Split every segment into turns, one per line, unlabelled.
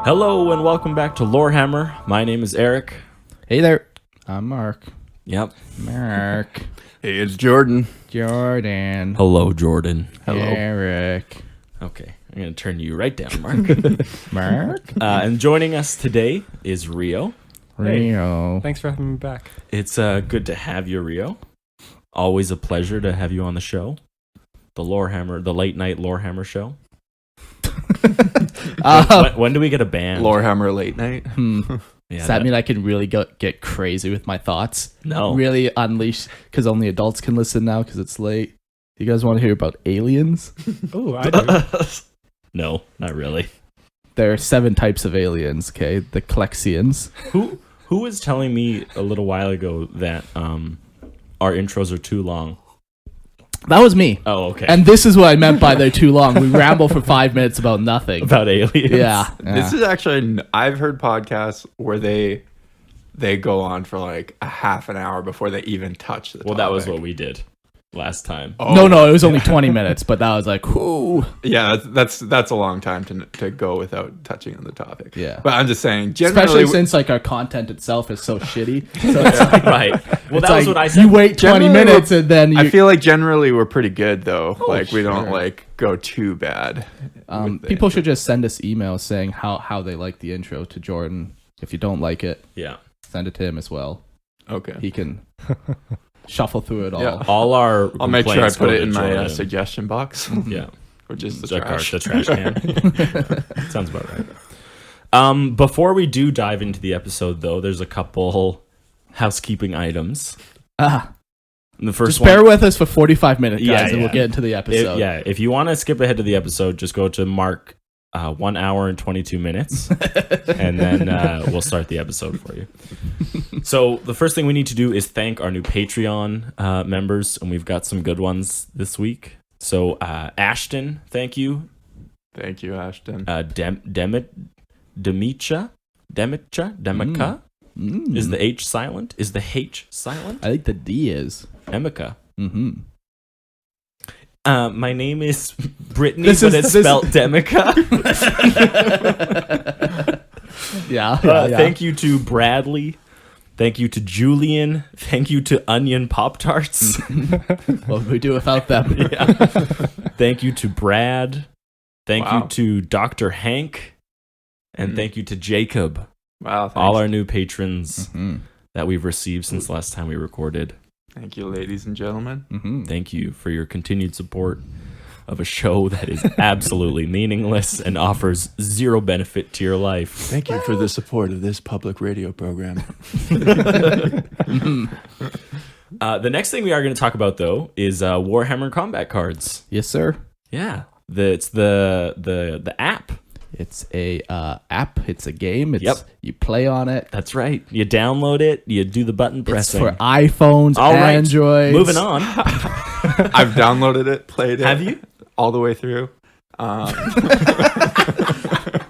Hello and welcome back to Lorehammer. My name is Eric.
Hey there. I'm Mark.
Yep.
Mark.
Hey, it's Jordan.
Jordan.
Hello, Jordan.
Hello.
Eric.
Okay, I'm going to turn you right down, Mark.
Mark.
And joining us today is Rio.
Rio.
Thanks for having me back.
It's good to have you, Rio. Always a pleasure to have you on the show. The late night Lorehammer show. When do we get a band?
Lorehammer late night.
Yeah,
Does that mean I can really get crazy with my thoughts?
No.
Really unleash, because only adults can listen now because it's late. You guys want to hear about aliens?
Oh, I do.
No, not really.
There are 7 types of aliens, okay? The Klexians.
Who was telling me a little while ago that our intros are too long?
That was me.
Oh, okay.
And this is what I meant by they're too long. We ramble for 5 minutes about nothing.
About aliens.
Yeah.
This is actually, I've heard podcasts where they go on for like a half an hour before they even touch the topic.
Well, that was what we did last time.
Oh.
No, it was only 20 minutes, but that was like, whoo.
Yeah, that's a long time to go without touching on the topic.
Yeah.
But I'm just saying, generally,
Especially since like our content itself is so shitty. So it's like,
Right. Well,
it's
that was
like,
what I said.
You wait 20
Generally,
minutes and then you...
I feel like generally we're pretty good though.
Oh,
like we don't
sure.
like go too bad. with the
people
intro.
should just send us emails saying how they like the intro to Jordan. If you don't like it,
Yeah.
send it to him as well.
Okay.
He can shuffle through it all.
Yeah.
All our
I'll make sure I
complaints
put
go
it
to
in my
Jordan.
suggestion box,
Yeah.
which is the
The
trash.
trash can. Sounds about right. Before we do dive into the episode, though, there's a couple housekeeping items. The first
Just
one,
bear with us for 45 minutes, guys,
Yeah,
and we'll
yeah.
get into the episode.
if you want to skip ahead to the episode, just go to Mark 1 hour and 22 minutes, and then we'll start the episode for you. So the first thing we need to do is thank our new Patreon members, and we've got some good ones this week. So Ashton, thank you.
Thank you, Ashton.
Demica. Is the H silent? Is the H silent?
I think the D is.
Demica.
Mm-hmm.
My name is Brittany,
This
but
is-
it's
this-
spelled Demica.
Yeah.
Thank you to Bradley. Thank you to Julian. Thank you to Onion Pop-Tarts.
What would we do without them?
Yeah. Thank you to Brad. Thank
Wow.
you to Dr. Hank. And thank you to Jacob.
Wow. Thanks.
All our new patrons
Mm-hmm.
that we've received since last time we recorded.
Thank you, ladies and gentlemen.
Mm-hmm.
Thank you for your continued support of a show that is absolutely meaningless and offers zero benefit to your life.
Thank you for the support of this public radio program.
The next thing we are going to talk about, though, is Warhammer combat cards.
Yes, sir.
Yeah, it's the app.
It's a app. It's a game. It's,
Yep.
You play on it.
That's right. You download it. You do the button
It's
pressing.
for iPhones,
All right.
Androids.
Moving on.
I've downloaded it, played it.
Have you?
All the way through.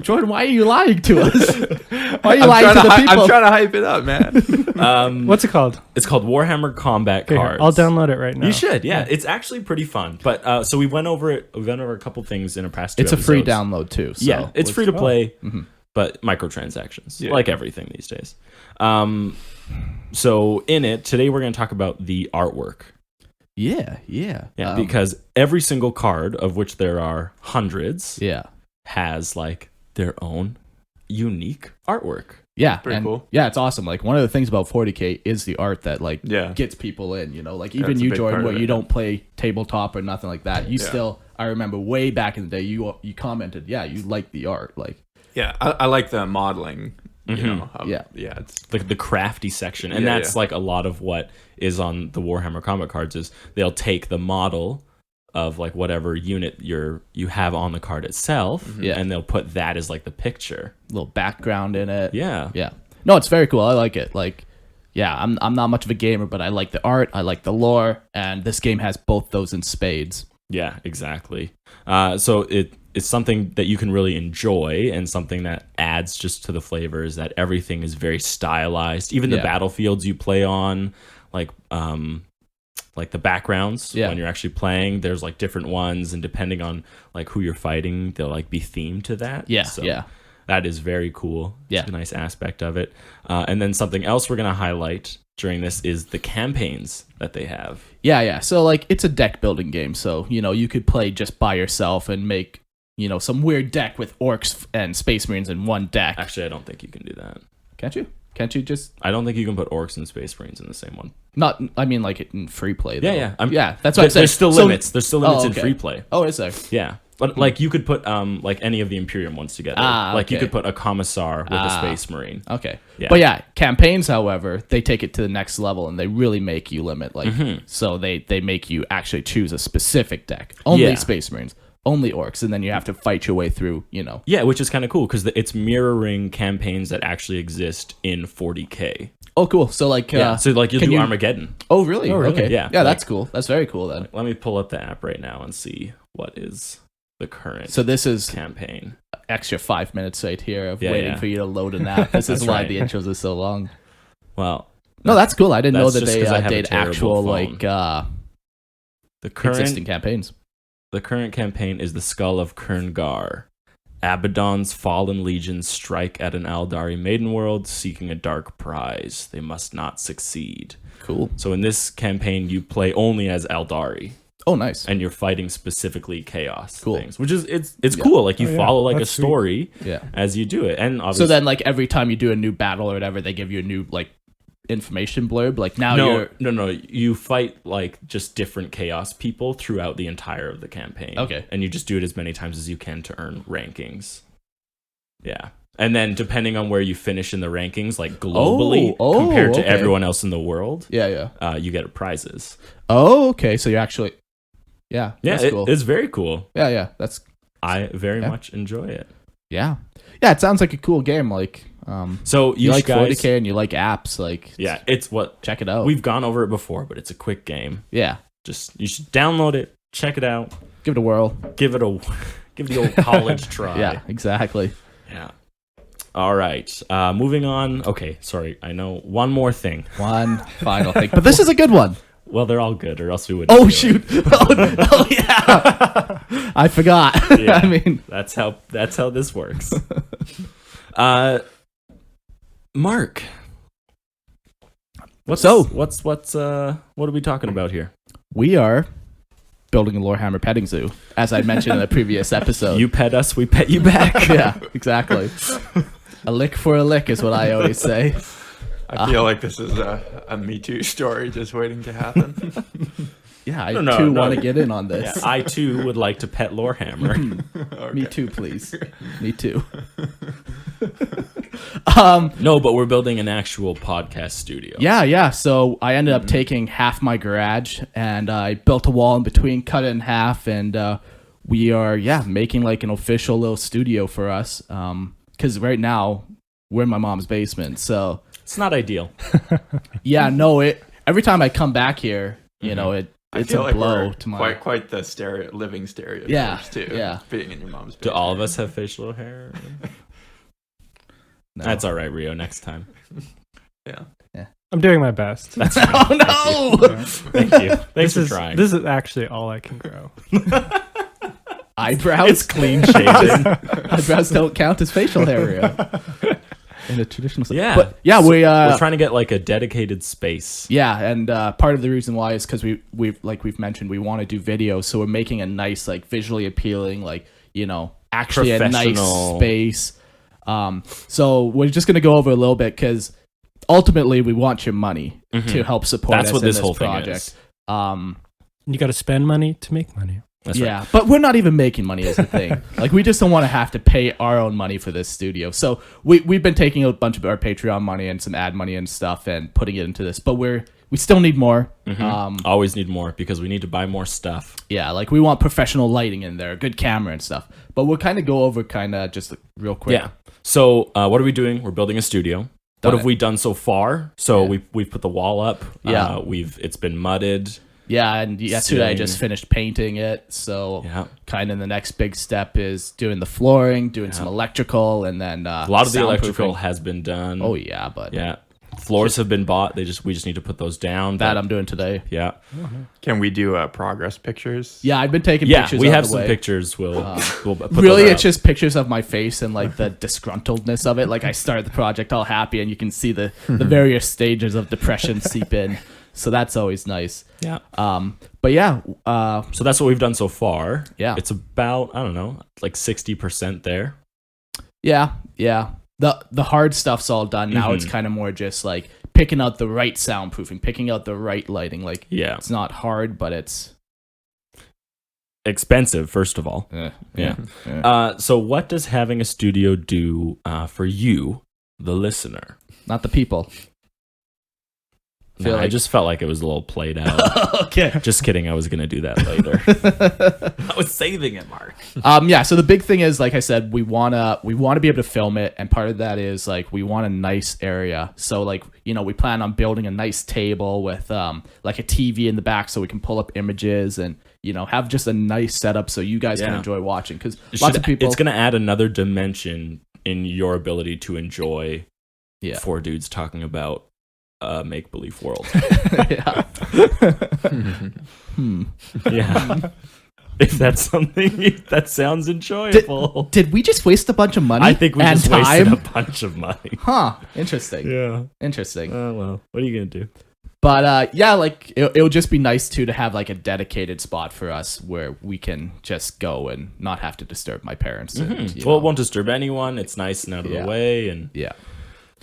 Jordan, why are you lying to us? Why are you
I'm
lying to the
trying
people?
I'm trying to hype it up, man.
What's it called?
It's called Warhammer Combat
Here,
Cards.
I'll download it right now.
You should. Yeah, it's actually pretty fun. But so we went over it. We went over a couple things in our past.
It's
two
a free
episodes.
download too. So
Yeah, it's free to play,
Mhm.
but microtransactions,
Yeah.
like everything these days. So in it today, we're going to talk about the artwork.
Yeah.
Yeah, because every single card, of which there are hundreds,
yeah,
has like their own unique artwork.
yeah,
Pretty
and,
cool.
Yeah, it's awesome. Like one of the things about 40K is the art that like
Yeah.
gets people in. You know, like
That's
even
a
you,
big
Jordan,
part
where
of
you
it.
don't play tabletop or nothing like that. You
Yeah.
still, I remember way back in the day, you commented, yeah, you like the art, like
Yeah, I like the modeling. You
Mhm.
know,
Yeah.
It's
Like the crafty section, and
Yeah,
that's
yeah.
like a lot of what is on the Warhammer combat cards. Is they'll take the model of like whatever unit you have on the card itself,
Yeah.
and they'll put that as like the picture.
little background in it.
Yeah,
Yeah. No, it's very cool. I like it. Like, yeah, I'm not much of a gamer, but I like the art, I like the lore, and this game has both those in spades.
yeah, exactly. So it's something that you can really enjoy, and something that adds just to the flavor is that everything is very stylized. Even the
Yeah.
battlefields you play on, like the backgrounds
Yeah.
when you're actually playing, there's like different ones, and depending on like who you're fighting, they'll like be themed to that.
Yeah,
So,
yeah.
That is very cool.
Yeah.
It's a nice aspect of it. And then something else we're going to highlight during this is the campaigns that they have.
Yeah. So like it's a deck building game. So, you could play just by yourself and make, some weird deck with orcs and space marines in one deck.
Actually, I don't think you can do that.
Can't you? Can't you just...
I don't think you can put orcs and space marines in the same one.
Like in free play, though.
Yeah.
That's what I'm saying.
There's still limits. There's still limits in free play.
Oh, is there?
Yeah. But like you could put like any of the Imperium ones together. Like you
okay.
could put a commissar with a space marine.
Okay.
Yeah.
But yeah, campaigns, however, they take it to the next level and they really make you limit. Like, so they make you actually choose a specific deck. Only space marines, only orcs, and then you have to fight your way through,
Yeah, which is kind of cool because it's mirroring campaigns that actually exist in 40K.
Oh, cool. So like,
So like you'll do Armageddon.
Oh, really?
Oh, really?
Okay.
Yeah.
Yeah, that's cool. That's very cool then.
Let me pull up the app right now and see what is the current
So this is
campaign.
extra 5 minutes right here of
Yeah,
waiting
yeah.
for you to load an app. This is
That's
why
right.
the intros are so long.
Well,
No, that's cool. I didn't know
that's
that
just
they
'cause I have a
did
terrible
actual
phone.
like
the current
existing campaigns.
The current campaign is the Skull of Kerngar. Abaddon's fallen legions strike at an Aldari maiden world, seeking a dark prize. They must not succeed.
Cool.
So in this campaign, you play only as Aldari,
Oh, nice.
and you're fighting specifically chaos
Cool.
things, which is it's cool. Like you
Oh, yeah.
follow like a
That's sweet.
story
Yeah.
as you do it, and
So
obviously,
then, like every time you do a new battle or whatever, they give you a new like information blurb. Like now you're
no, you fight like just different chaos people throughout the entire of the campaign.
Okay.
And you just do it as many times as you can to earn rankings. Yeah. And then depending on where you finish in the rankings, like globally compared to
okay.
everyone else in the world,
yeah.
you get prizes.
Oh, okay. So you're actually yeah.
Yeah,
That's cool.
it's very cool.
Yeah. That's
I very
Yeah.
much enjoy it.
yeah. It sounds like a cool game. Like
So
you like
guys,
40K and you like apps. Like
yeah, it's what
check it out.
we've gone over it before, but it's a quick game.
Yeah.
Just you should download it, check it out,
Give it a whirl.
give the old college try.
Yeah. Exactly.
Yeah. All right. Moving on. Okay. Sorry. I know one more thing.
One final thing, but this is a good one.
Well, they're all good, or else we wouldn't.
Oh
do it.
shoot! Oh yeah, I forgot.
Yeah.
I mean,
That's how this works. Mark. What are we talking about here?
we are building a Lorehammer petting zoo, as I mentioned in a previous episode.
You pet us, we pet you back.
Yeah, exactly. A lick for a lick is what I always say.
I feel like this is a Me Too story just waiting to happen.
Yeah, I
No,
too
no.
want to get in on
Yeah,
this.
I too would like to pet Lorehammer.
Me too, please. Me too.
No, but we're building an actual podcast studio.
Yeah. So I ended up taking half my garage and I built a wall in between, cut it in half, and we are making like an official little studio for us. Because right now we're in my mom's basement, so
It's not ideal.
every time I come back here, it's
I feel
a
like
blow
we're
to my
quite the living stereotypes
Yeah,
too.
yeah.
Being in your mom's
Do
basement.
all of us have facial hair?
No.
That's all right, Rio. Next time.
Yeah.
I'm doing my best.
That's
Oh no!
Thank you. Thanks for trying.
This is actually all I can grow.
Eyebrows.
It's clean shaven.
Eyebrows don't count as facial hair. Rio. In a traditional sense.
Yeah.
But yeah,
So
we're
we're trying to get like a dedicated space.
Yeah, and part of the reason why is because we've mentioned we want to do videos, so we're making a nice, like visually appealing, like actually a nice
Professional.
space. So we're just gonna go over a little bit because ultimately we want your money to help support
That's
us
what
in
this whole thing
project.
is.
You got to spend money to make money.
That's right.
Yeah, but we're not even making money is the thing. Like we just don't want to have to pay our own money for this studio. So we've been taking a bunch of our Patreon money and some ad money and stuff and putting it into this, but we still need more.
Always need more because we need to buy more stuff.
Yeah, like we want professional lighting in there, a good camera and stuff. But we'll kind of go over just like, real quick.
Yeah. So what are we doing? We're building a studio.
Done
What have
it.
we done so far? So
Yeah.
we've put the wall up.
Yeah.
It's been mudded.
Yeah, and yesterday I
Ceiling.
just finished painting it. So
Yeah.
kind of the next big step is doing the flooring, doing some electrical, and then
A lot of the
soundproofing.
electrical has been done.
Oh yeah, but
Yeah. Floors have been bought. We just need to put those down.
That I'm doing today.
Yeah.
Can we do progress pictures?
Yeah, I've been taking
Yeah,
pictures.
we
of
have
the
some
way.
pictures. We'll put
Really,
those
it's
up.
just pictures of my face and like the disgruntledness of it. Like I started the project all happy, and you can see the various stages of depression seep in. So that's always nice.
Yeah.
But yeah,
So that's what we've done so far.
Yeah.
It's about, I don't know, like 60% there.
yeah. The hard stuff's all done. Now it's kind of more just like picking out the right soundproofing, picking out the right lighting. Like
Yeah.
it's not hard, but it's
Expensive, first of all. Yeah. So what does having a studio do for you, the listener?
not the people.
No, I
like-
just felt like it was a little played out.
Okay.
Just kidding. I was going to do that later. I was saving it, Mark.
Yeah, so the big thing is, like I said, we wanna be able to film it, and part of that is like we want a nice area. So like, you know, we plan on building a nice table with like a TV in the back so we can pull up images and, you know, have just a nice setup so you guys can
Yeah.
enjoy watching, because lots of people
It's going to add another dimension in your ability to enjoy
Yeah.
four dudes talking about a make-believe world.
Yeah.
Yeah. If that's something that sounds enjoyable.
Did we just waste a bunch of money?
I think we
and
just
time?
wasted a bunch of money.
Huh. Interesting.
Yeah.
Interesting.
Well, what are you going to do?
But yeah, like it'll just be nice too to have like a dedicated spot for us where we can just go and not have to disturb my parents. And, you
Well,
know.
it won't disturb anyone. It's nice and out of
Yeah.
the way. And
Yeah.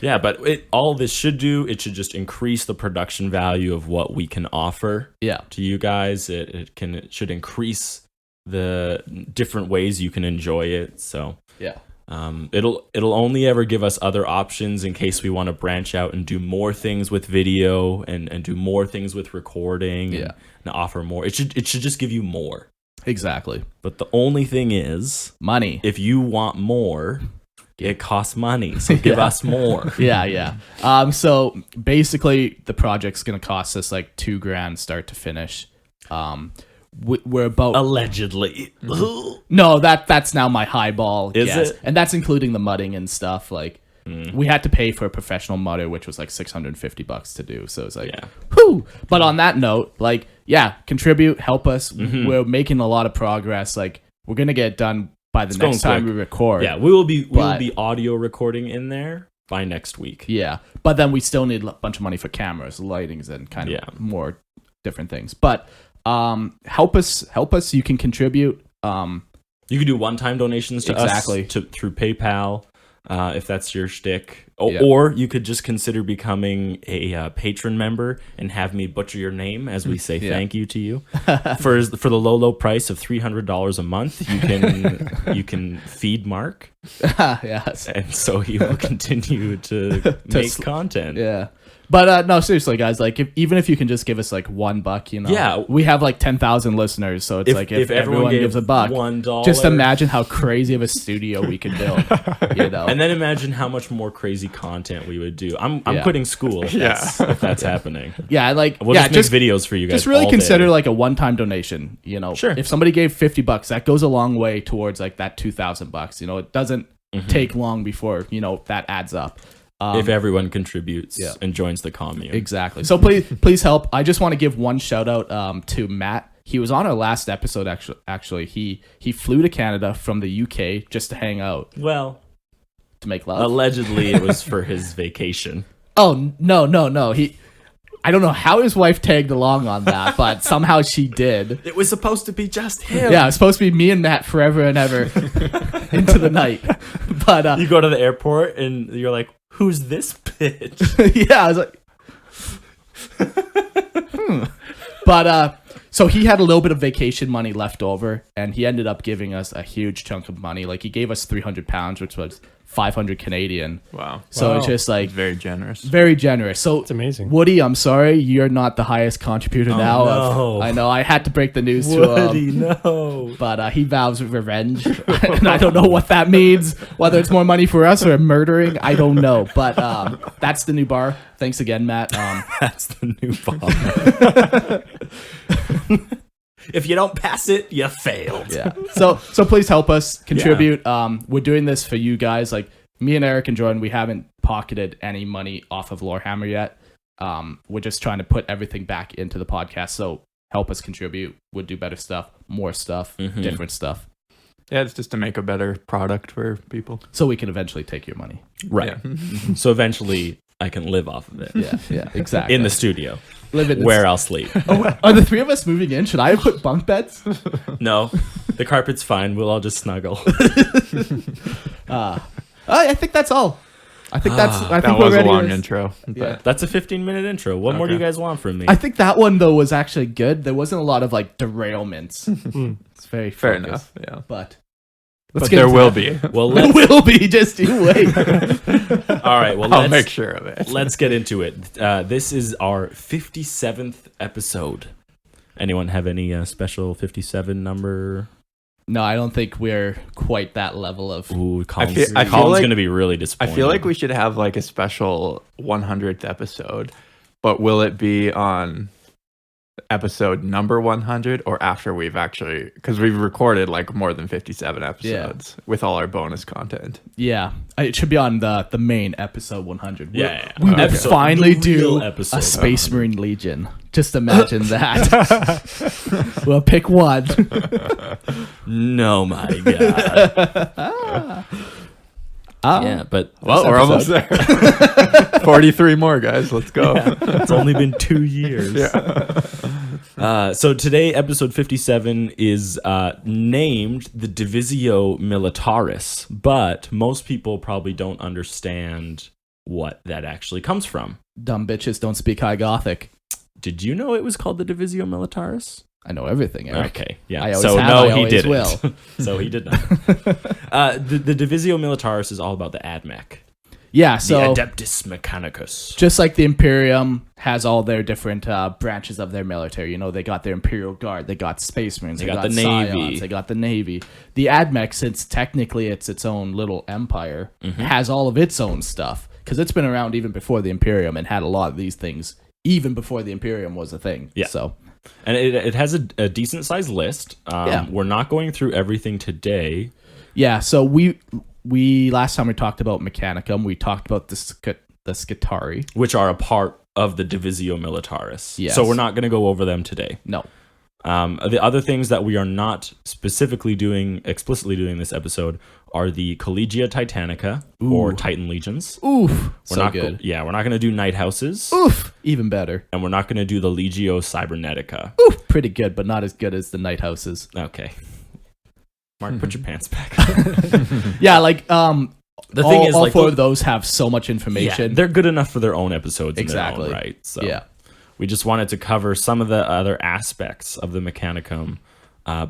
yeah, but all this should do, it should just increase the production value of what we can offer
Yeah.
to you guys. It should increase the different ways you can enjoy it. So
Yeah.
it'll only ever give us other options in case we want to branch out and do more things with video and do more things with recording
Yeah.
and offer more. It should just give you more.
Exactly.
But the only thing is,
Money.
if you want more, it costs money. So give
Yeah.
us more.
Yeah. So basically the project's going to cost us like $2,000 start to finish. We're about
Allegedly.
No, that's now my highball.
Is
guess.
it?
And that's including the mudding and stuff. Like we had to pay for a professional mudder, which was like $650 to do. So it's like,
Yeah.
whew. But on that note, like, yeah, contribute, help us.
Mm-hmm.
We're making a lot of progress. Like we're gonna get done by the
going
next time
quick.
we record.
Yeah, we will be
But-
audio recording in there by next week.
Yeah, but then we still need a bunch of money for cameras, lightings, and kind of
Yeah.
more different things. But help us. You can contribute.
You can do one-time donations to
Exactly.
us through PayPal, if that's your shtick.
Yeah.
Or you could just consider becoming a patron member and have me butcher your name as we say
Yeah.
thank you to you. For the low price of $300 a month, you can feed Mark,
Yes.
and so he will continue to make
sl-
content.
Yeah. But no, seriously, guys. Like, even if you can just give us like $1, you know.
Yeah.
We have like 10,000 listeners, so it's like if everyone
gave
gives a buck,
$1,
just imagine how crazy of a studio we could build. You know.
and then imagine how much more crazy content we would do. I'm
Yeah.
quitting school if that's happening.
Yeah, like
We'll
yeah,
just make videos for you guys.
Just really
all
consider
day.
like a one-time donation. You know,
Sure.
if somebody gave $50, that goes a long way towards like that $2,000. You know, it doesn't take long before that adds up.
if everyone contributes
yeah.
and joins the commune.
Exactly. So please help. I just want to give one shout out to Matt. He was on our last episode. Actually, he flew to Canada from the UK just to hang out,
Well,
to make love.
allegedly it was for his vacation.
Oh no. I don't know how his wife tagged along on that, but somehow she did.
It was supposed to be just him.
Yeah, it's supposed to be me and Matt forever and ever into the night. But
You go to the airport and you're like, "Who's this bitch?"
yeah, I was like, But so he had a little bit of vacation money left over, and he ended up giving us a huge chunk of money. Like he gave us £300, which was 500 Canadian.
Wow.
So it's
Wow.
just like
Very generous.
very generous. So
It's amazing.
Woody, I'm sorry, you're not the highest contributor now.
no.
I know I had to break the news to
Woody,
him.
no.
But he vows revenge, and I don't know what that means. Whether it's more money for us or murdering, I don't know. But that's the new bar. Thanks again, Matt.
That's the new bomb. If you don't pass it, you failed.
Yeah. So please help us contribute. We're doing this for you guys. Like me and Eric and Jordan, we haven't pocketed any money off of Lorehammer yet. We're just trying to put everything back into the podcast. So help us contribute. We'll do better stuff, more stuff, different stuff.
Yeah, it's just to make a better product for people.
So we can eventually take your money.
Right.
Yeah.
So eventually I can live off of it.
Yeah, exactly.
In the studio.
Live in
where I'll sleep.
Oh, are the three of us moving in? Should I put bunk beds?
No, the carpet's fine. We'll all just snuggle.
I think that's all. I think
That
we're
was a
ready.
long intro.
Yeah.
That's a 15-minute intro. What more do you guys want from me?
I think that one though was actually good. There wasn't a lot of like derailments. It's very
Fair
focused.
enough. Yeah.
But
But there will be.
Well,
there will be. Just you wait.
all right. Well,
I'll make sure of it.
Let's get into it. This is our 57th episode. Anyone have any special 57 number?
No, I don't think we're quite that level of.
Ooh, Colin's,
I feel
Colin's
like-
going to be really
I
disappointed.
feel like we should have like a special 100th episode, but will it be on episode number 100 or after we've actually, because we've recorded like more than 57 episodes with all our bonus content.
Yeah, it should be on the main episode 100.
Yeah.
We will
Episode-
finly
the
do
real episode.
a Space Marine Legion. Just imagine that. We'll pick one.
No, my God. Yeah, but
Well,
This
we're almost there. 43 more, guys. Let's go.
it's only been 2 years. So today, episode 57 is named the Divisio Militaris, but most people probably don't understand what that actually comes from.
Dumb bitches don't speak High Gothic.
Did you know it was called the Divisio Militaris?
I know everything, Eric.
Okay, yeah.
I always
So
have,
no,
I
he
always
didn't.
will.
So he did not. The Divisio Militaris is all about the AdMech,
Yeah,
the
so
Adeptus Mechanicus.
just like the Imperium has all their different branches of their military. You know, they got their Imperial Guard, they got Space Marines,
They
they
got
got
the
Scions,
Navy.
they got the Navy. The AdMech, since technically it's its own little empire, has all of its own stuff because it's been around even before the Imperium and had a lot of these things even before the Imperium was a thing.
Yeah.
So
And it has a decent sized list.
Yeah.
We're not going through everything today.
yeah, so we last time we talked about Mechanicum, we talked about the Skitarii.
Which are a part of the Divisio Militaris.
Yes.
So we're not going to go over them today.
No.
The other things that we are not explicitly doing this episode are the Collegia Titanica or Titan Legions.
Oof.
We're
So
not
good.
we're not going to do Night Houses.
Oof. Even better.
And we're not going to do the Legio Cybernetica.
Oof. Pretty good, but not as good as the Night Houses.
Okay. Mark, put your pants back.
Yeah, like
The thing is,
all
like,
four of those have so much information.
yeah, they're good enough for their own episodes
Exactly.
in their own right. So
Yeah.
we just wanted to cover some of the other aspects of the Mechanicum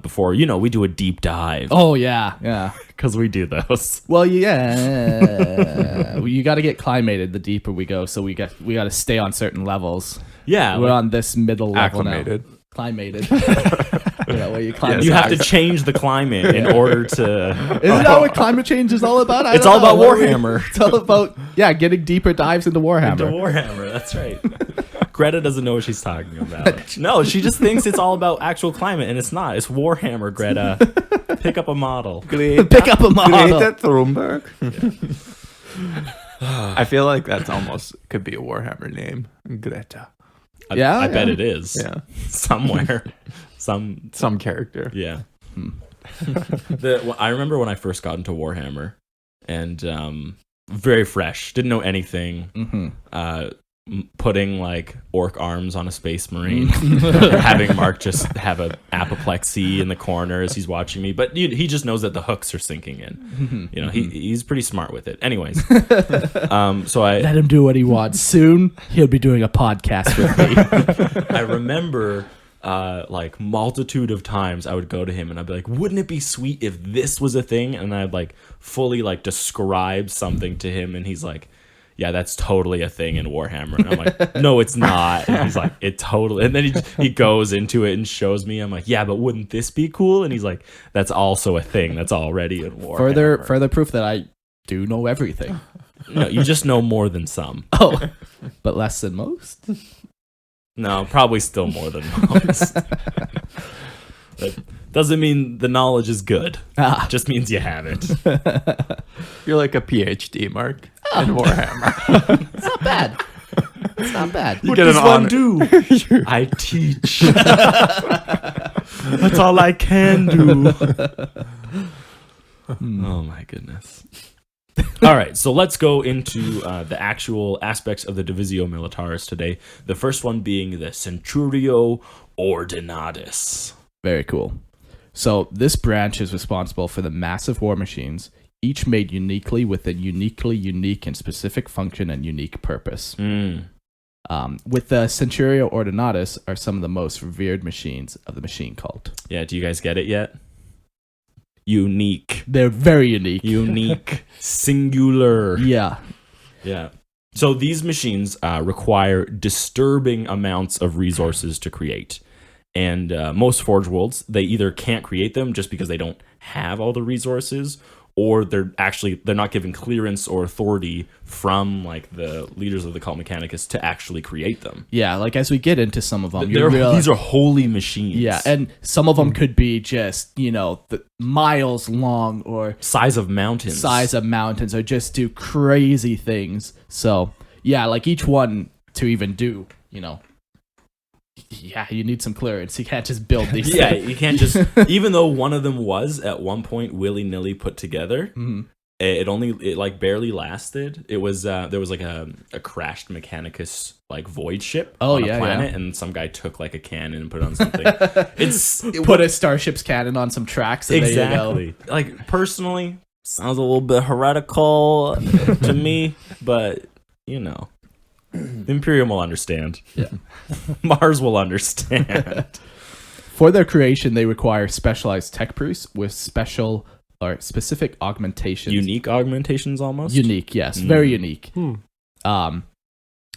before, we do a deep dive.
Oh yeah, yeah.
Because we do those.
Well, yeah. You got to get climated the deeper we go, so we got to stay on certain levels.
Yeah.
We're
like,
on this middle level
Acclimated.
now. Climated. Where you climb.
you have to change the climate in order to...
Isn't that what climate change is all about?
It's all about Warhammer.
It's all about getting deeper dives into Warhammer.
Into Warhammer, that's right. Greta doesn't know what she's talking about. No, she just thinks it's all about actual climate, and it's not. It's Warhammer, Greta. Pick up a model.
Pick up a model.
Greta Thunberg. I feel like that's almost could be a Warhammer name. Greta.
I bet it is.
Yeah.
Somewhere.
Some character.
Yeah. I remember when I first got into Warhammer, and very fresh, didn't know anything. Putting like orc arms on a space marine, having Mark just have a apoplexy in the corner as he's watching me, but he just knows that the hooks are sinking in. He's pretty smart with it. Anyways, so
Let him do what he wants. Soon he'll be doing a podcast with me.
I remember like multitude of times I would go to him and I'd be like, wouldn't it be sweet if this was a thing? And I'd like fully like describe something to him, and he's like, yeah, that's totally a thing in Warhammer. And I'm like, no, it's not. And he's like, it totally. And then he goes into it and shows me. I'm like, yeah, but wouldn't this be cool? And he's like, that's also a thing that's already in Warhammer.
Further proof that I do know everything.
No, you just know more than some.
Oh, but less than most.
No, probably still more than most. That doesn't mean the knowledge is good.
Ah.
Just means you have it.
You're like a PhD, Mark, in Warhammer.
It's not bad. It's not bad.
You get an honor.
do? I teach. That's all I can do. Oh my goodness. All right, so let's go into the actual aspects of the Divisio Militaris today. The first one being the Centurio Ordinatus.
Very cool. So this branch is responsible for the massive war machines, each made uniquely with a unique and specific function and unique purpose. With the Centurio Ordinatus are some of the most revered machines of the machine cult.
Yeah, do you guys get it yet? Unique.
They're very unique.
Unique. Singular.
Yeah.
Yeah. So these machines require disturbing amounts of resources to create. And most Forge Worlds, they either can't create them just because they don't have all the resources, or they're not given clearance or authority from like the leaders of the cult Mechanicus to actually create them.
Yeah, like as we get into some of them,
These are holy machines.
Yeah, and some of them could be just, the miles long or
size of mountains.
Or just do crazy things. So, yeah, like each one to even do, yeah, you need some clearance. You can't just build these
Yeah,
things.
you can't just, even though one of them was at one point willy-nilly put together, it like barely lasted. It was, there was like a crashed Mechanicus like void ship on a planet, and some guy took like a cannon and put it on something.
Put a starship's cannon on some tracks. And
exactly.
There you go.
Like, personally, sounds a little bit heretical to me, but, the Imperium will understand.
Yeah.
Mars will understand.
For their creation, they require specialized tech proofs with special or specific augmentations.
Unique augmentations, almost.
Unique, yes, very unique.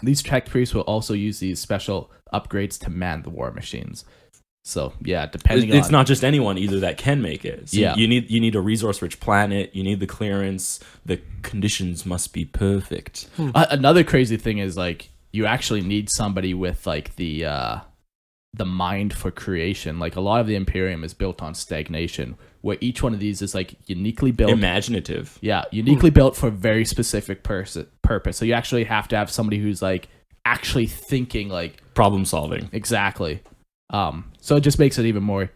These tech proofs will also use these special upgrades to man the war machines. So yeah,
it's not just anyone either that can make it. So
yeah,
you need a resource-rich planet. You need the clearance. The conditions must be perfect.
Another crazy thing is like you actually need somebody with like the mind for creation. Like a lot of the Imperium is built on stagnation, where each one of these is like uniquely built,
imaginative.
Yeah, uniquely built for a very specific purpose. So you actually have to have somebody who's like actually thinking, like
problem solving.
Exactly. So it just makes it even more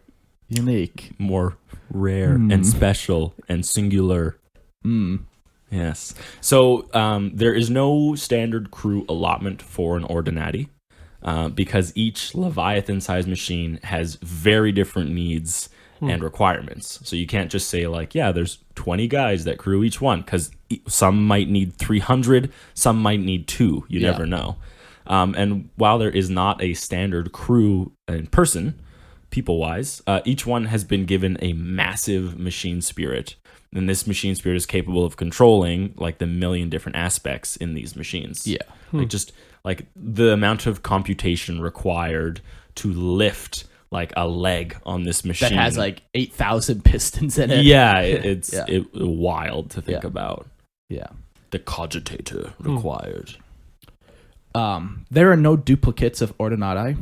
unique,
more rare and special and singular. Yes. So there is no standard crew allotment for an Ordinati because each Leviathan-sized machine has very different needs and requirements. So you can't just say like, yeah, there's 20 guys that crew each one, because some might need 300, some might need 2. You never know. And while there is not a standard crew in person, people-wise, each one has been given a massive machine spirit. And this machine spirit is capable of controlling like the million different aspects in these machines. Yeah. Like just like the amount of computation required to lift like a leg on this machine.
That has like 8,000 pistons in it.
Yeah, it's wild to think about.
Yeah.
The cogitator required.
There are no duplicates of Ordinati,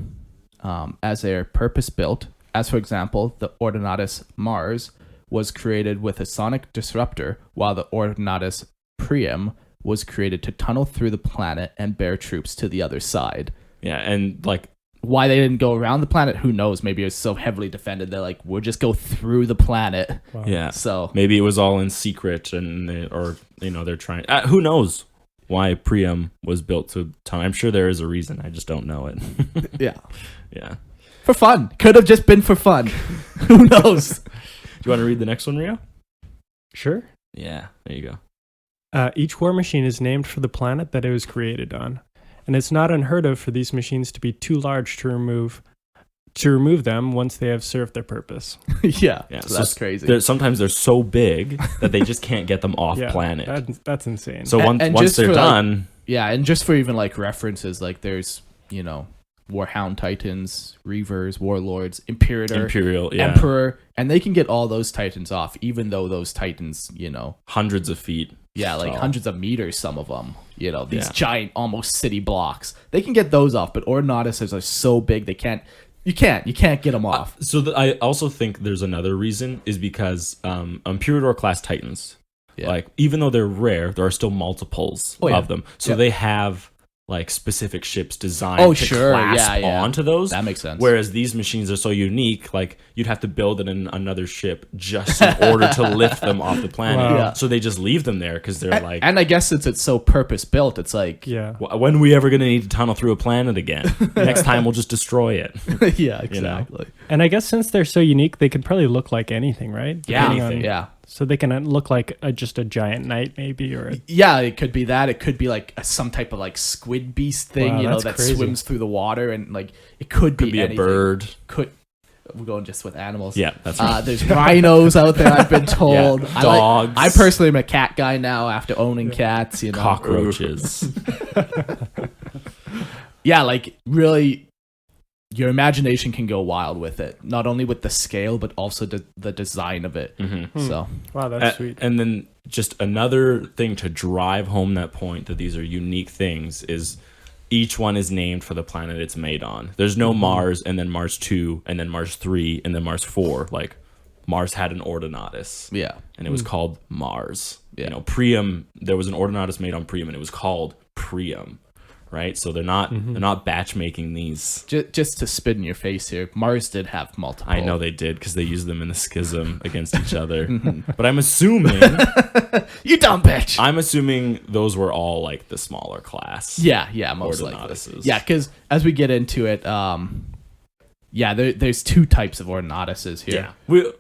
as they are purpose-built. As for example, the Ordinatus Mars was created with a sonic disruptor, while the Ordinatus Priam was created to tunnel through the planet and bear troops to the other side.
Yeah, and like
why they didn't go around the planet, who knows? Maybe it was so heavily defended, they're like, we'll just go through the planet.
Wow.
Yeah,
so
maybe it was all in secret, and they're trying. Who knows why Priam was built to tunnel? I'm sure there is a reason. I just don't know it. Yeah.
For fun. Could have just been for fun. Who knows?
Do you want to read the next one, Rio?
Sure.
Yeah, there you
go. Each war machine is named for the planet that it was created on, and it's not unheard of for these machines to be too large to remove them once they have served their purpose.
Yeah, so that's crazy.
Sometimes they're so big that they just can't get them off planet.
That's insane.
So once they're done...
and just for even like references, like there's, Warhound Titans, Reavers, Warlords,
Imperial,
Emperor, and they can get all those Titans off, even though those Titans,
hundreds of feet.
Yeah, like hundreds of meters, some of them. These giant, almost city blocks. They can get those off, but Ordinatuses are so big they can't You can't get them off.
I also think there's another reason is because Imperior class Titans, like even though they're rare, there are still multiples of them. So they have like specific ships designed to clasp onto those.
That makes sense.
Whereas these machines are so unique, like you'd have to build it in another ship just in order to lift them off the planet.
Wow. Yeah.
So they just leave them there because they're like.
And I guess since it's so purpose built, it's like.
Yeah.
When are we ever going to need to tunnel through a planet again? Next time we'll just destroy it.
Yeah, exactly.
And I guess since they're so unique, they could probably look like anything, right?
Yeah.
So they can look like just a giant knight, maybe, or
it could be that. It could be like some type of like squid beast thing,
Wow,
that
crazy.
swims through the water, and like it could be
a bird.
We're going just with animals.
Yeah, that's right.
There's rhinos out there. I've been told.
Yeah, dogs.
I personally am a cat guy now after owning cats.
Cockroaches.
Yeah, like really. Your imagination can go wild with it, not only with the scale, but also the design of it.
Mm-hmm.
So,
wow, that's sweet.
And then just another thing to drive home that point that these are unique things is each one is named for the planet it's made on. There's no Mars and then Mars 2 and then Mars 3 and then Mars 4. Like Mars had an Ordinatus.
Yeah.
And it was called Mars.
Yeah.
Priam, there was an Ordinatus made on Priam and it was called Priam. Right, so they're not batch making these.
Just to spit in your face here, Mars did have multiple.
I know they did because they used them in the schism against each other. But I'm assuming
you dumb bitch.
I'm assuming those were all like the smaller class.
Yeah, most likely. Yeah, because as we get into it, there's two types of Ordinatuses here.
Yeah,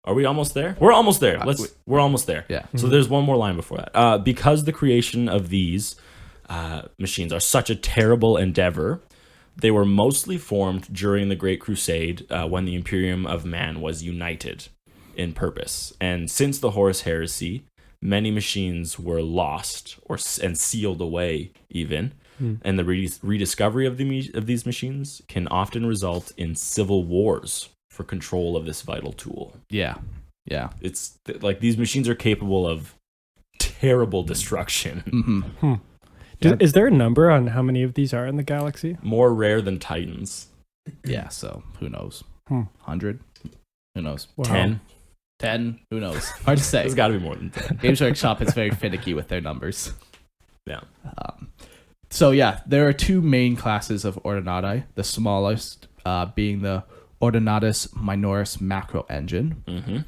are we almost there? We're almost there. We're almost there.
Yeah.
So there's one more line before that. Because the creation of these machines are such a terrible endeavor, they were mostly formed during the Great Crusade when the Imperium of Man was united in purpose. And since the Horus Heresy, many machines were lost and sealed away even. And the rediscovery of these machines can often result in civil wars for control of this vital tool.
Yeah.
It's like these machines are capable of terrible destruction.
Is there a number on how many of these are in the galaxy?
More rare than Titans.
Yeah, so who knows? 100? Who knows?
Wow.
10? Who knows? Hard to say.
There's got to be more than 10.
Games Workshop is very finicky with their numbers.
Yeah.
So yeah, there are two main classes of Ordinati. The smallest being the Ordinatus Minoris macro engine.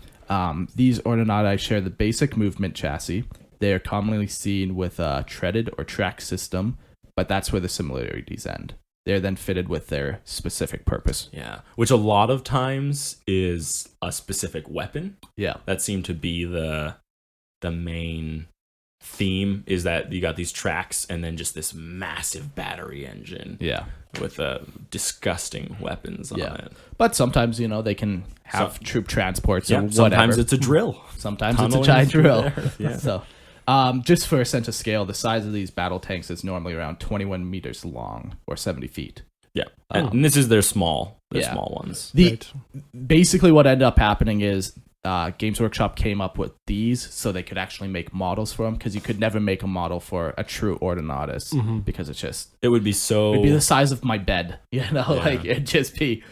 These Ordinati share the basic movement chassis. They are commonly seen with a treaded or track system, but that's where the similarities end. They're then fitted with their specific purpose.
Yeah, which a lot of times is a specific weapon.
Yeah.
That seemed to be the main theme, is that you got these tracks and then just this massive battery engine.
Yeah.
With disgusting weapons on it.
But sometimes, they can have troop transports or whatever.
Sometimes it's a drill.
Sometimes it's a giant drill.
Yeah.
So, just for a sense of scale, the size of these battle tanks is normally around 21 meters long or 70 feet.
Yeah. And this is their small ones.
Basically what ended up happening is Games Workshop came up with these so they could actually make models for them, because you could never make a model for a true Ordinatus because it would be the size of my bed, like it'd just be.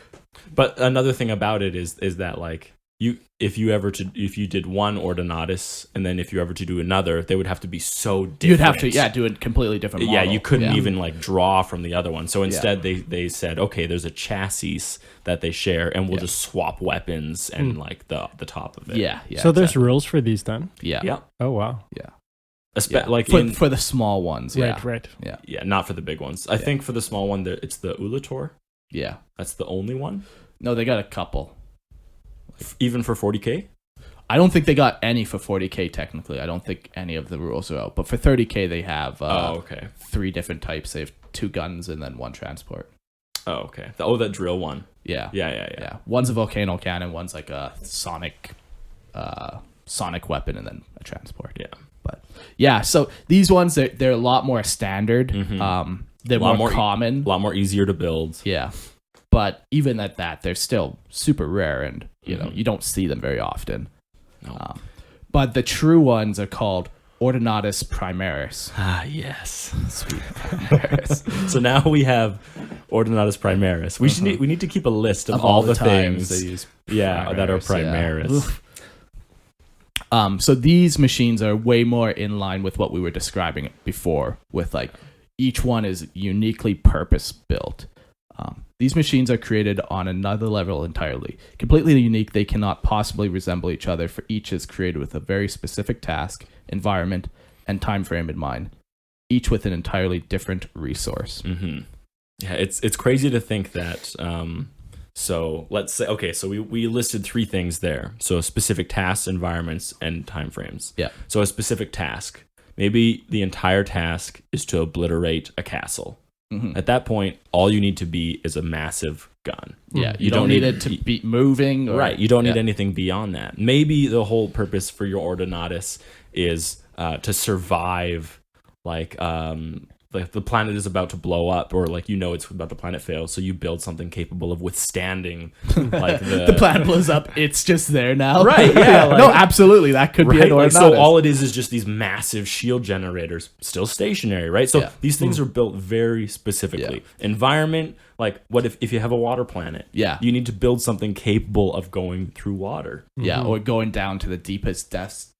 But another thing about it is that like if you did one Ordinatus and then if you ever to do another, they would have to be so different.
You'd have to do a completely different model.
Yeah, you couldn't even like draw from the other one. So instead they said, okay, there's a chassis that they share and we'll just swap weapons and like the top of it.
Yeah.
So there's rules for these then?
Yeah.
Oh wow.
Yeah.
Like
for the small ones. Yeah.
Right.
Yeah.
Not for the big ones. I think for the small one it's the Ulator.
Yeah.
That's the only one?
No, they got a couple.
Even for 40K?
I don't think they got any for 40K technically. I don't think any of the rules are out. But for 30K, they have 3 different types. They have 2 guns and then 1 transport.
Oh, okay. That drill one.
Yeah.
Yeah.
One's a volcano cannon. One's like a sonic weapon and then a transport.
Yeah.
But yeah, so these ones, they're a lot more standard. They're more common.
A lot more easier to build.
Yeah. But even at that, they're still super rare and, you don't see them very often.
No.
But the true ones are called Ordinatus Primaris.
Ah, yes.
Sweet Primaris.
So now we have Ordinatus Primaris. We need to keep a list of all the
times
things
they use
that are
Primaris,
Primaris.
So these machines are way more in line with what we were describing before, with like each one is uniquely purpose built. These machines are created on another level entirely. Completely unique, they cannot possibly resemble each other, for each is created with a very specific task, environment, and time frame in mind, each with an entirely different resource.
Mm-hmm. Yeah, it's crazy to think that. So let's say, okay, so we listed 3 things there. So specific tasks, environments, and time frames.
Yeah.
So a specific task, maybe the entire task is to obliterate a castle.
Mm-hmm.
At that point, all you need to be is a massive gun.
Yeah, you don't need it to be moving.
Right, you don't need anything beyond that. Maybe the whole purpose for your Ordinatus is to survive, like the planet is about to blow up, or like it's about the planet fails, so you build something capable of withstanding like
the planet blows up. It's just there now.
Right, yeah. Like,
no, absolutely. That could be an Ordinatus.
So all it is just these massive shield generators, still stationary, right? So these things are built very specifically. Environment, like what if you have a water planet?
Yeah.
You need to build something capable of going through water.
Yeah, or going down to the deepest depths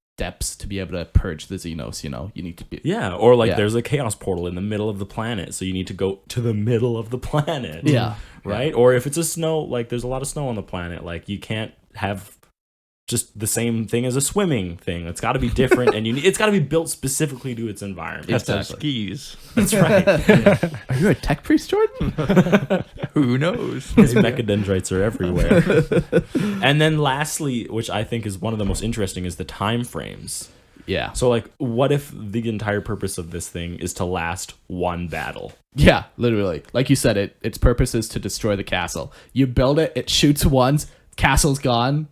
to be able to purge the Xenos, you need to be...
Yeah, or like there's a chaos portal in the middle of the planet, so you need to go to the middle of the planet.
Yeah.
Right? Or if it's a snow, like there's a lot of snow on the planet, like you can't have just the same thing as a swimming thing. It's got to be different, and it's got to be built specifically to its environment.
Has to have skis.
That's right.
Are you a tech priest, Jordan?
Who knows?
His mechadendrites are everywhere. And then lastly, which I think is one of the most interesting, is the time frames.
Yeah.
So like, what if the entire purpose of this thing is to last one battle?
Yeah, literally. Like you said, its purpose is to destroy the castle. You build it, it shoots once, castle's gone.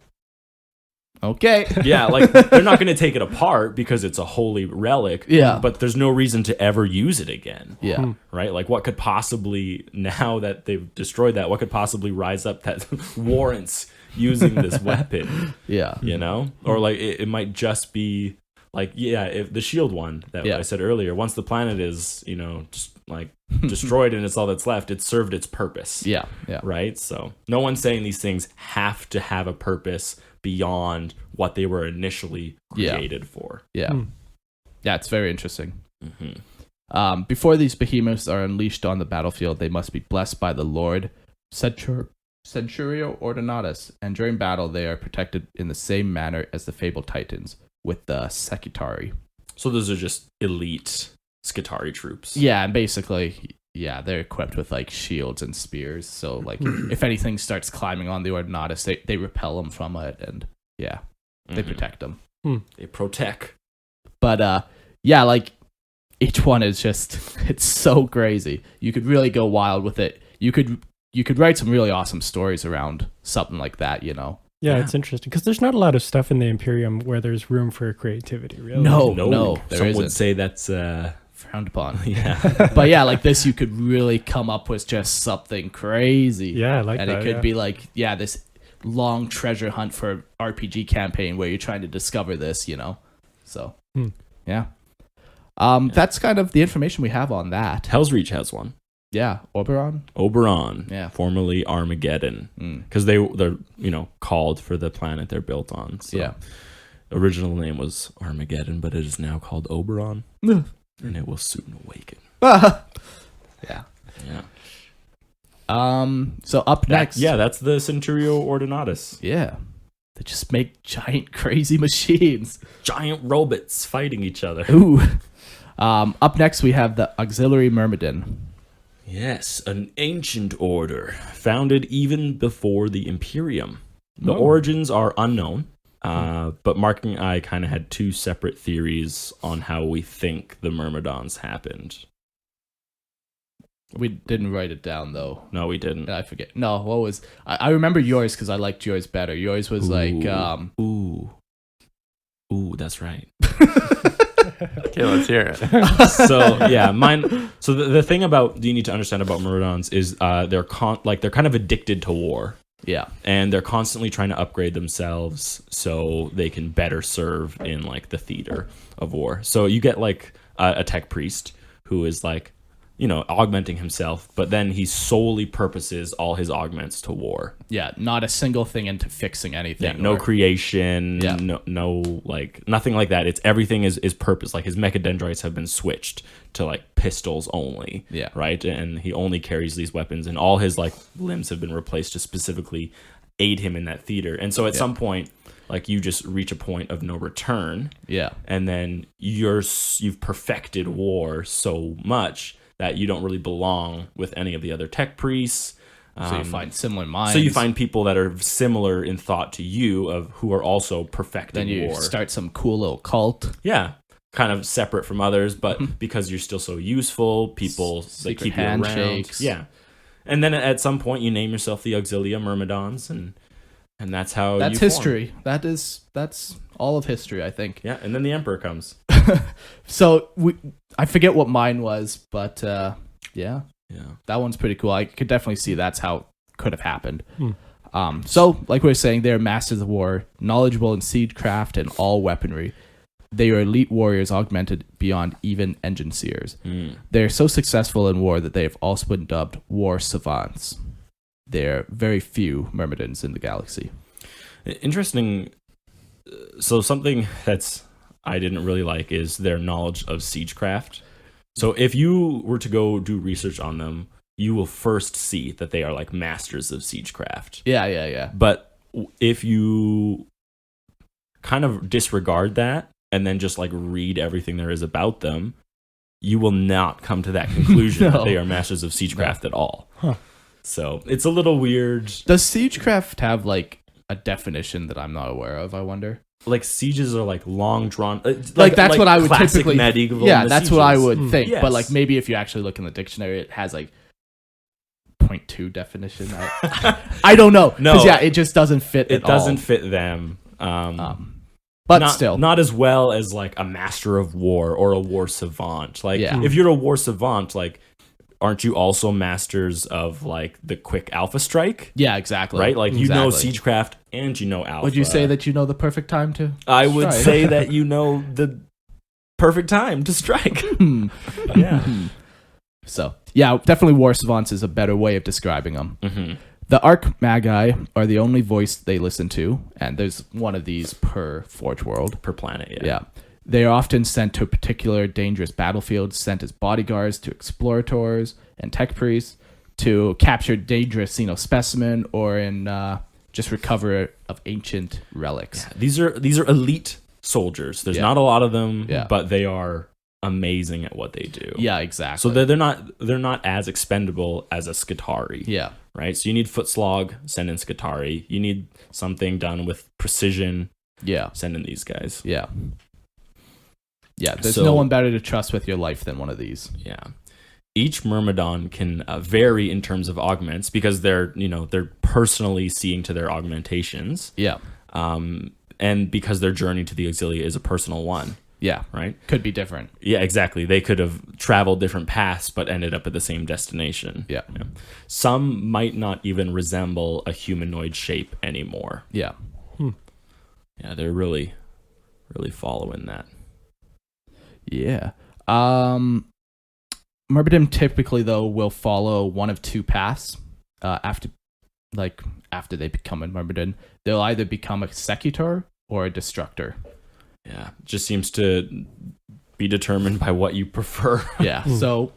Okay.
Yeah, like they're not going to take it apart because it's a holy relic.
Yeah.
But there's no reason to ever use it again.
Yeah.
Right? Like what could possibly, now that they've destroyed that, what could possibly rise up that warrants using this weapon?
Yeah.
Or like it might just be like, if the shield one that I said earlier, once the planet is, just like destroyed and it's all that's left, it served its purpose.
Yeah. Yeah.
Right? So no one's saying these things have to have a purpose beyond what they were initially created for.
Yeah. Yeah, it's very interesting.
Mm-hmm.
Before these behemoths are unleashed on the battlefield, they must be blessed by the Lord Centurio Ordinatus, and during battle they are protected in the same manner as the fabled Titans, with the Skitarii.
So those are just elite Skitarii troops.
Yeah, and basically, they're equipped with like shields and spears. So like, if anything starts climbing on the Ordinatus, they repel them from it, and they protect them.
They protect.
But like each one is just, it's so crazy. You could really go wild with it. You could write some really awesome stories around something like that.
Yeah, it's interesting because there's not a lot of stuff in the Imperium where there's room for creativity. Really,
no.
Some would say that's
frowned upon.
Yeah.
But like this, you could really come up with just something crazy.
Yeah, I like
and
that.
And it could be like, this long treasure hunt for RPG campaign where you're trying to discover this, So, that's kind of the information we have on that.
Hell's Reach has one.
Yeah,
Oberon.
Yeah.
Formerly Armageddon. Because they're called for the planet they're built on. So original name was Armageddon, but it is now called Oberon. And it will soon awaken.
Yeah.
Yeah.
So up next.
That's the Centurio Ordinatus.
Yeah. They just make giant crazy machines.
Giant robots fighting each other.
Ooh. Up next we have the Auxiliary Myrmidon.
Yes, an ancient order, founded even before the Imperium. The origins are unknown, but Mark and I kind of had 2 separate theories on how we think the myrmidons happened.
We didn't write it down, though.
No, we didn't.
I forget. No, what was... I remember yours because I liked yours better. Yours was
Ooh, that's right.
Okay, let's hear it.
So mine. So the thing about you need to understand about myrmidons is they're kind of addicted to war.
Yeah.
And they're constantly trying to upgrade themselves so they can better serve in like the theater of war. So you get like a tech priest who is like, you know, augmenting himself, but then he solely purposes all his augments to war.
Yeah, not a single thing into fixing anything.
Yeah, no creation,
Yeah.
no like nothing like that. It's everything is purpose. Like his mechadendrites have been switched to like pistols only.
Yeah.
Right? And he only carries these weapons, and all his like limbs have been replaced to specifically aid him in that theater. And so at some point, like you just reach a point of no return.
Yeah.
And then you've perfected war so much that you don't really belong with any of the other tech priests.
So you find similar minds.
So you find people that are similar in thought to you, of who are also perfecting
then you
war.
start some cool little cult.
Yeah, kind of separate from others, but because you're still so useful, people they
Secret
keep you around.
handshakes.
Yeah, and then at some point you name yourself the Auxilia myrmidons, and that's how
That's
you form.
history. That's all of history, I think.
Yeah, and then the Emperor comes.
So I forget what mine was, but yeah, that one's pretty cool. I could definitely see that's how it could have happened. So, like we were saying, they're masters of war, knowledgeable in siegecraft and all weaponry. They are elite warriors augmented beyond even engine seers. They are so successful in war that they have also been dubbed war savants. There are very few myrmidons in the galaxy.
Interesting. So something that's I didn't really like is their knowledge of siegecraft. So if you were to go do research on them, you will first see that they are like masters of siegecraft.
Yeah.
But if you kind of disregard that and then just like read everything there is about them, you will not come to that conclusion that they are masters of siegecraft at all. So it's a little weird.
Does siegecraft have like a definition that I'm not aware of, I wonder?
Like sieges are like long drawn,
Like that's what I would
classic
typically.
medieval.
Yeah, that's what I would think.
Yes.
But like maybe if you actually look in the dictionary, it has like 0.2 definition. I don't know.
No,
'Cause, yeah, it just doesn't fit.
It
at
doesn't
all.
fit them.
But still,
not as well as like a master of war or a war savant. Like
Yeah.
if you're a war savant, like aren't you also masters of like the quick alpha strike?
yeah, exactly.
Right? Like you know
Exactly.
siegecraft and you know alpha.
Would you say that you know the perfect time to?
I would
strike?
say that you know the perfect time to strike. Yeah.
So yeah, definitely war savants is a better way of describing them.
Mm-hmm.
The Arc Magi are the only voice they listen to, and there's one of these per Forge World.
Per planet,
Yeah. They are often sent to particular dangerous battlefields, sent as bodyguards to explorators and tech priests to capture dangerous specimen or in just recover of ancient relics.
These are elite soldiers. There's not a lot of them, but they are amazing at what they do.
Yeah, exactly.
So they're not as expendable as a Skitarii.
Yeah.
Right? So you need foot slog, send in Skitarii. You need something done with precision,
Yeah.
send in these guys.
Yeah. Yeah, there's
So-
no one better to trust with your life than one of these.
Yeah. Each myrmidon can vary in terms of augments because they're personally seeing to their augmentations.
Yeah.
And because their journey to the Auxilia is a personal one,
Yeah.
right?
Could be different.
Yeah, exactly. They could have traveled different paths but ended up at the same destination.
Yeah.
Some might not even resemble a humanoid shape anymore.
Yeah.
Yeah, they're really, really following that.
Yeah. Myrmidon typically though will follow one of two paths. After they become a Myrmidon, they'll either become a Secutor or a Destructor.
Yeah, just seems to be determined by what you prefer.
Yeah. So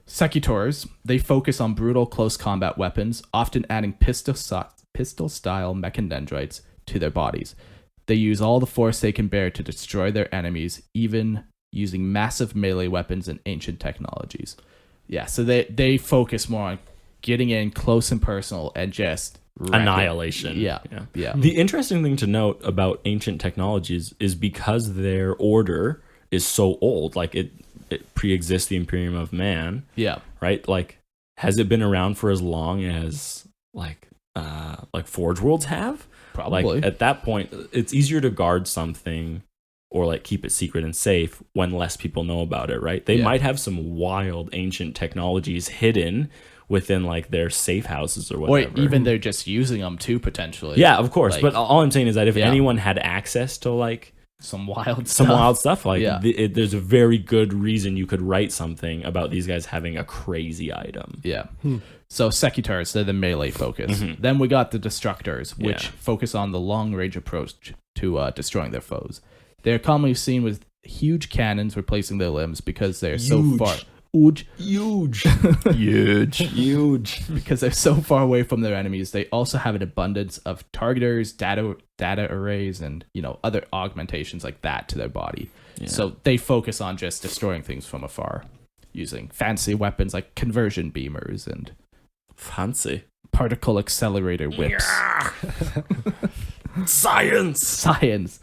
Secutors, they focus on brutal close combat weapons, often adding pistol-style mechadendrites to their bodies. They use all the force they can bear to destroy their enemies, even using massive melee weapons and ancient technologies. Yeah, so they focus more on getting in close and personal and just
Annihilation.
Yeah.
The interesting thing to note about ancient technologies is because their order is so old, like it pre-exists the Imperium of Man.
Yeah.
Right? Like, has it been around for as long as like Forge Worlds have?
Probably.
Like at that point, it's easier to guard something or like keep it secret and safe when less people know about it, right? They might have some wild ancient technologies hidden within like their safe houses or
Or
whatever.
even they're just using them too, potentially.
yeah, of course.
Like,
But all I'm saying is that if
yeah.
anyone had access to like
some wild
some
stuff.
wild stuff, like
Yeah.
there's a very good reason you could write something about these guys having a crazy item.
Yeah. So Skitarii, they're the melee focus. Then we got the Destructors, which
Yeah.
focus on the long range approach to destroying their foes. They're commonly seen with huge cannons replacing their limbs because they're so
Huge.
far.
Huge.
Because they're so far away from their enemies. They also have an abundance of targeters, data arrays, and other augmentations like that to their body.
Yeah.
So they focus on just destroying things from afar, using fancy weapons like conversion beamers and
Fancy.
particle accelerator whips.
Science.
Science.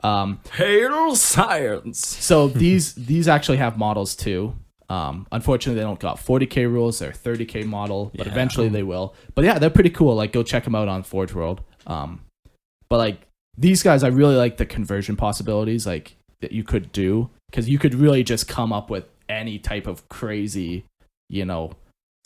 Hail science.
So these actually have models too. Unfortunately, they don't got 40k rules. They're 30k model, but
Yeah.
eventually they will. But yeah, they're pretty cool. Like, go check them out on Forge World. But like these guys, I really like the conversion possibilities like that you could do, because you could really just come up with any type of crazy,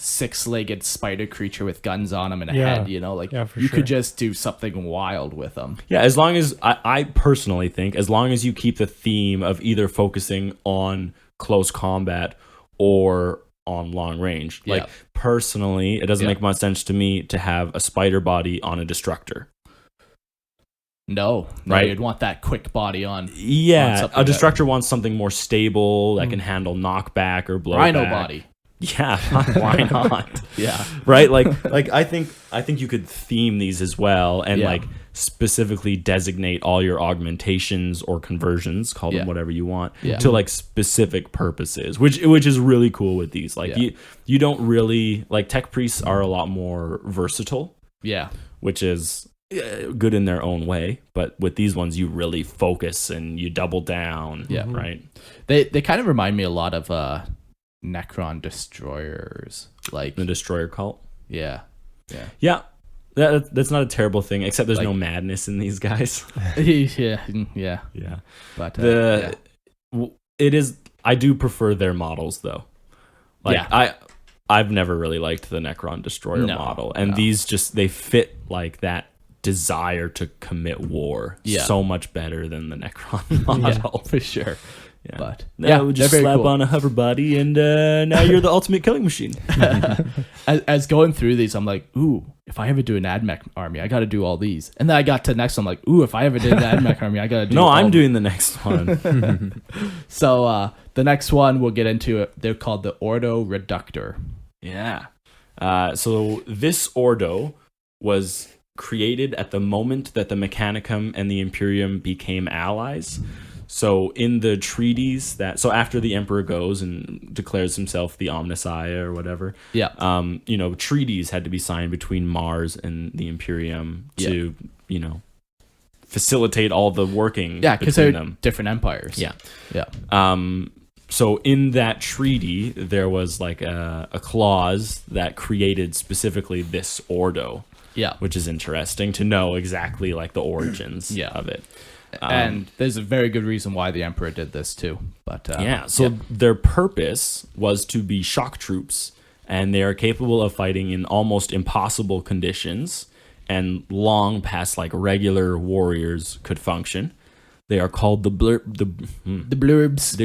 six-legged spider creature with guns on them and a
Yeah.
head. Like
Yeah, for
you
sure.
could just do something wild with them.
Yeah, as long as I personally think, as long as you keep the theme of either focusing on close combat or on long range. Like,
Yeah.
personally, it doesn't
Yeah.
make much sense to me to have a spider body on a destructor.
No,
Right.
You'd want that quick body on
Yeah,
something
a
that-
destructor wants something more stable that can handle knockback or blowback.
rhino body.
Yeah, why not?
Yeah.
Right? Like I think you could theme these as well and
Yeah.
like specifically designate all your augmentations or conversions, call them
Yeah.
whatever you want,
Yeah.
to like specific purposes, which is really cool with these. Like
Yeah.
you don't really like tech priests are a lot more versatile,
Yeah.
which is good in their own way, but with these ones you really focus and you double down.
Yeah.
Right.
They kind of remind me a lot of Necron destroyers. Like,
The destroyer cult.
yeah.
Yeah. That's not a terrible thing, except there's
Like-
no madness in these guys.
Yeah.
Yeah.
But
It is. I do prefer their models though. Like
Yeah.
I've never really liked the Necron destroyer
No,
model, and
no.
these just they fit like that desire to commit war
Yeah.
so much better than the Necron
yeah,
model.
for sure.
Yeah.
But
Now we just
they're very
slap
cool.
on a hover body, and now you're the ultimate killing machine.
As going through these, I'm like, ooh, if I ever do an AdMech army, I got to do all these. And then I got to the next one, I'm like, ooh, if I ever did an AdMech army, I got to do
No,
all
I'm
of
doing the next one.
So the next one we'll get into, they're called the Ordo Reductor.
Yeah. So this Ordo was created at the moment that the Mechanicum and the Imperium became allies. So in the treaties so after the Emperor goes and declares himself the Omnissiah or whatever,
Yeah.
treaties had to be signed between Mars and the Imperium to, facilitate all the working
Yeah, because
between
they're
them.
different empires.
Yeah.
Yeah.
So in that treaty, there was like a clause that created specifically this Ordo,
Yeah.
which is interesting to know exactly like the origins
Yeah.
of it.
And there's a very good reason why the Emperor did this too. But
So their purpose was to be shock troops, and they are capable of fighting in almost impossible conditions and long past like regular warriors could function. They are called the
blurbs.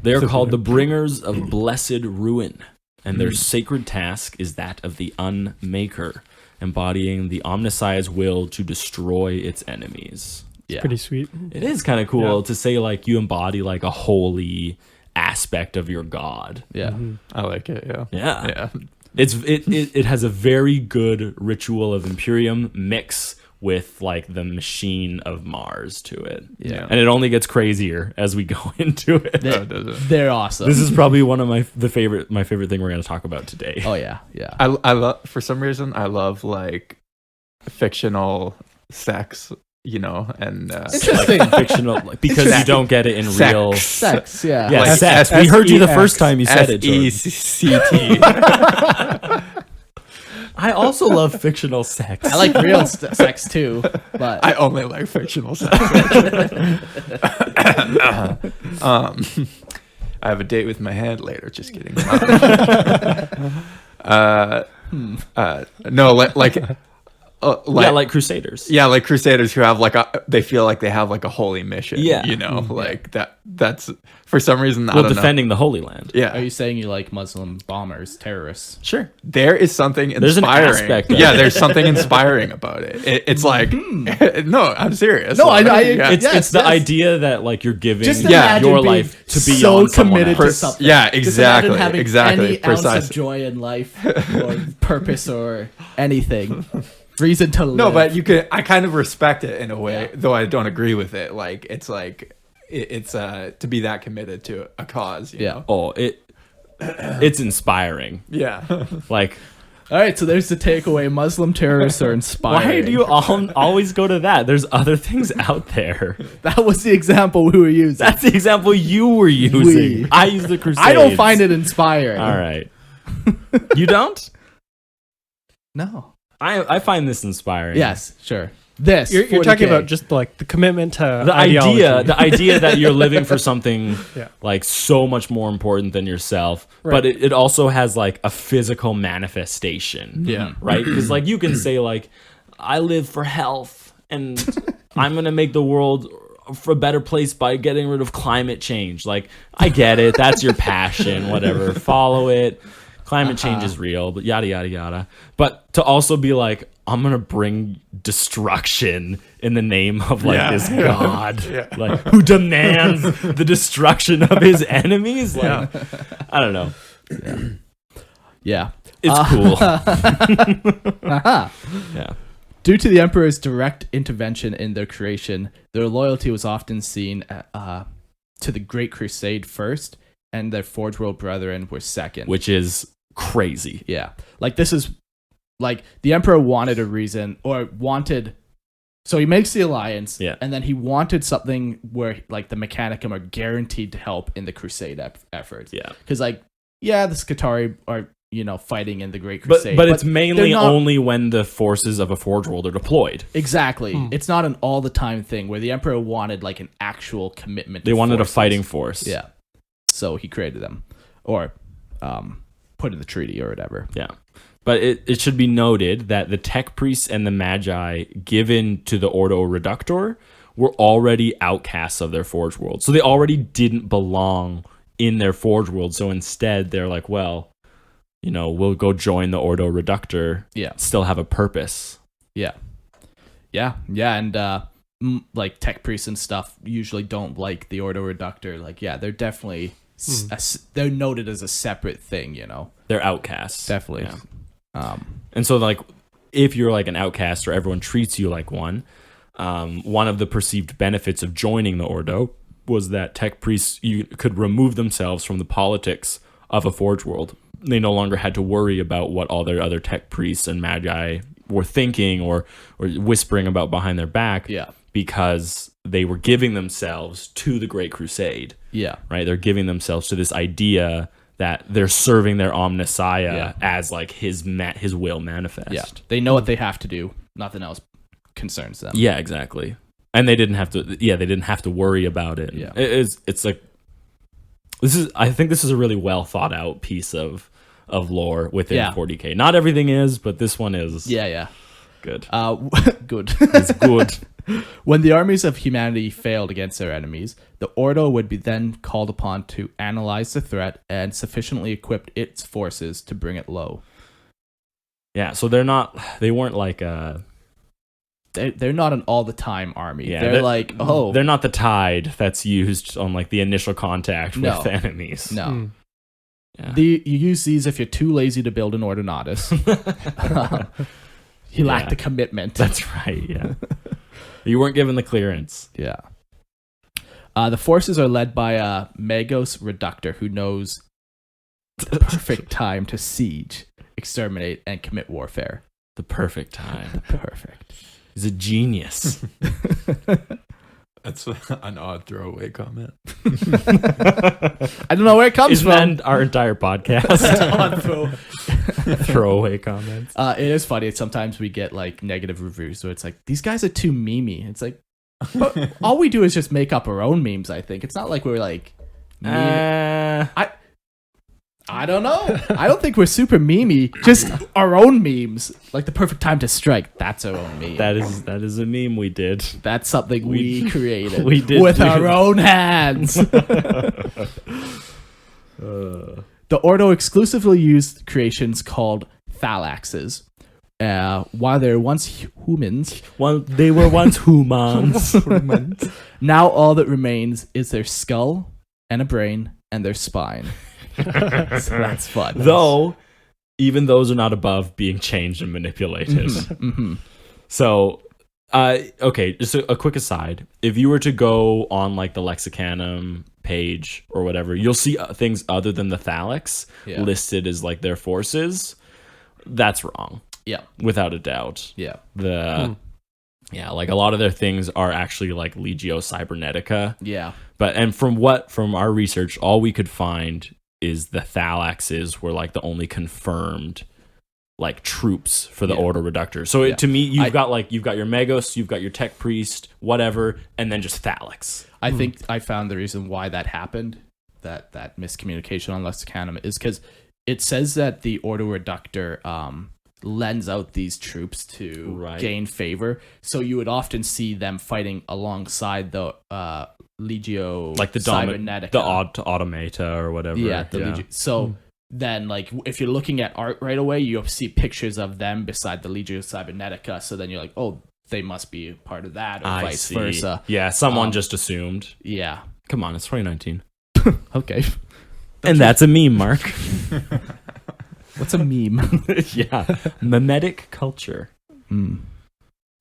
They are called the bringers of blessed ruin, and their sacred task is that of the Unmaker, embodying the Omnissiah's will to destroy its enemies.
Yeah.
Pretty sweet.
It is kind of cool
Yeah.
to say like you embody like a holy aspect of your god.
Yeah.
I like it. Yeah.
Yeah. It has a very good ritual of Imperium mix with like the machine of Mars to it.
Yeah.
And it only gets crazier as we go into it.
Oh, does it?
They're awesome.
This is probably one of my favorite thing we're going to talk about today.
Oh yeah. Yeah.
I love, for some reason, I love like fictional sex, and
Interesting.
Like fictional, like, because you don't get it in
Sex.
real.
Sex. Yeah.
Yeah,
Like
sex. We heard you the first
S-E-X.
time you said it. Jordan.
SECT.
I also love fictional sex.
I like real sex too, but
I only like fictional sex. I have a date with my hand later. Just kidding. No, like
Crusaders.
Yeah, like Crusaders who have they feel like they have like a holy mission.
Yeah.
You know, like that's for some reason, I
Well,
don't
defending the Holy Land.
know. Yeah.
Are you saying you like Muslim bombers, terrorists?
Sure.
There is something inspiring.
There's an aspect of
yeah,
it.
there's something inspiring about it. It's like, no, I'm serious.
No,
Like,
I
It's the idea that like you're giving
Just
imagine
your
being
life to be
so
on someone
committed
else.
to something.
Yeah,
Just imagine
exactly,
having
exactly,
any ounce of
precisely.
joy in life or purpose or anything, reason to live.
No, but I kind of respect it in a way, though I don't agree with it. Like, it's like, it's to be that committed to a cause, you know?
Oh, it's inspiring.
Yeah.
Like,
All right, so there's the takeaway: Muslim terrorists are inspiring.
why do you always go to that? There's other things out there.
That was the example we were using.
That's the example you were using. I use the Crusades.
I don't find it inspiring.
All right. You don't?
No.
I find this inspiring.
Yes, sure. This
You're
40K.
talking about just like the commitment to
The
ideology.
idea that you're living for something
Yeah.
like so much more important than yourself,
Right.
but it also has like a physical manifestation.
Yeah.
Right? Because like you can say like, I live for health and I'm gonna make the world for a better place by getting rid of climate change. Like, I get it. That's your passion. Whatever. Follow it. Climate change is real, but yada yada yada. But to also be like, I'm gonna bring destruction in the name of like
Yeah.
this god, like who demands the destruction of his enemies. Like, I don't know.
Yeah.
It's cool.
Aha.
Yeah.
Due to the Emperor's direct intervention in their creation, their loyalty was often seen to the Great Crusade first, and their Forge World brethren were second.
Which is crazy.
Yeah. Like, this is, like, the Emperor wanted a reason, or wanted... So he makes the alliance,
Yeah.
and then he wanted something where, like, the Mechanicum are guaranteed to help in the Crusade efforts.
Yeah.
Because, like, yeah, the Skitarii are, you know, fighting in the Great
But
Crusade.
but it's mainly
they're not-
only when the forces of a Forge World are deployed.
Exactly. It's not an all the time thing where the Emperor wanted like an actual commitment.
They
to
wanted
forces.
a fighting force.
Yeah. So he created them, or put in the treaty or whatever.
Yeah. But it should be noted that the tech priests and the magi given to the Ordo Reductor were already outcasts of their Forge World. So they already didn't belong in their Forge World. So instead they're like, well, you know, we'll go join the Ordo Reductor.
Yeah.
Still have a purpose.
Yeah. And like tech priests and stuff usually don't like the Ordo Reductor. Like, yeah, they're definitely they're noted as a separate thing. You know,
They're outcasts.
definitely.
Yeah. And so, like, if you're like an outcast or everyone treats you like one of the perceived benefits of joining the Ordo was that tech priests could remove themselves from the politics of a Forge World. They no longer had to worry about what all their other tech priests and magi were thinking or whispering about behind their back.
Yeah.
Because they were giving themselves to the Great Crusade.
Yeah.
Right? They're giving themselves to this idea that they're serving their Omnissiah as like his will manifest.
Yeah. They know what they have to do. Nothing else concerns them.
Yeah, exactly. And they didn't have to. Yeah, they didn't have to worry about it.
Yeah.
It's like I think this is a really well thought out piece of lore within 40K. Not everything is, but this one is.
Yeah.
Good.
Good.
It's good.
When the armies of humanity failed against their enemies, the Ordo would be then called upon to analyze the threat and sufficiently equip its forces to bring it low.
Yeah. So they weren't like
They're not an all the time army.
Yeah,
they're like, oh,
they're not the tide that's used on like the initial contact
No.
with enemies.
no.
Yeah.
You use these if you're too lazy to build an Ordinatus. You lack
Yeah.
the commitment.
That's right. Yeah. You weren't given the clearance.
Yeah. The forces are led by a Magos Reductor who knows the perfect time to siege, exterminate, and commit warfare.
The perfect time.
Perfect.
He's a genius.
That's an odd throwaway comment.
I don't know where it comes
Isn't
from.
that our entire podcast? Throwaway comments.
It is funny. Sometimes we get like negative reviews where it's like, these guys are too memey. It's like, but all we do is just make up our own memes, I think. It's not like we're like I don't know. I don't think we're super memey. Just our own memes. Like the perfect time to strike. That's our own meme.
That is a meme we did.
That's something we created.
We did
with our own hands. The Ordo exclusively used creations called Thalaxes. While they were once humans,
They were once humans.
now all that remains is their skull and a brain and their spine. So that's fun.
Though, even those are not above being changed and manipulated.
Mm-hmm.
So, okay, just a quick aside. If you were to go on like the Lexicanum page or whatever, you'll see things other than the Thalax listed as like their forces. That's wrong.
Yeah.
Without a doubt.
Yeah.
Yeah, like a lot of their things are actually like Legio Cybernetica.
Yeah.
But from our research, all we could find is the Thalaxes were like the only confirmed like troops for the Ordo Reductor. So to me, you've got your Magos, you've got your Tech Priest, whatever, and then just Thalax.
I think I found the reason why that happened, that miscommunication on Lexicanum, is because it says that the Ordo Reductor lends out these troops to gain favor. So you would often see them fighting alongside the Legio,
like the
Cybernetica,
the automata or whatever.
Yeah, Legio. So then, like, if you're looking at art right away, you'll see pictures of them beside the Legio Cybernetica. So then you're like, oh, they must be part of that, or vice versa.
Yeah, someone just assumed.
Yeah.
Come on, it's 2019.
Okay.
And that's a meme, Mark.
What's a meme?
Yeah, mimetic culture.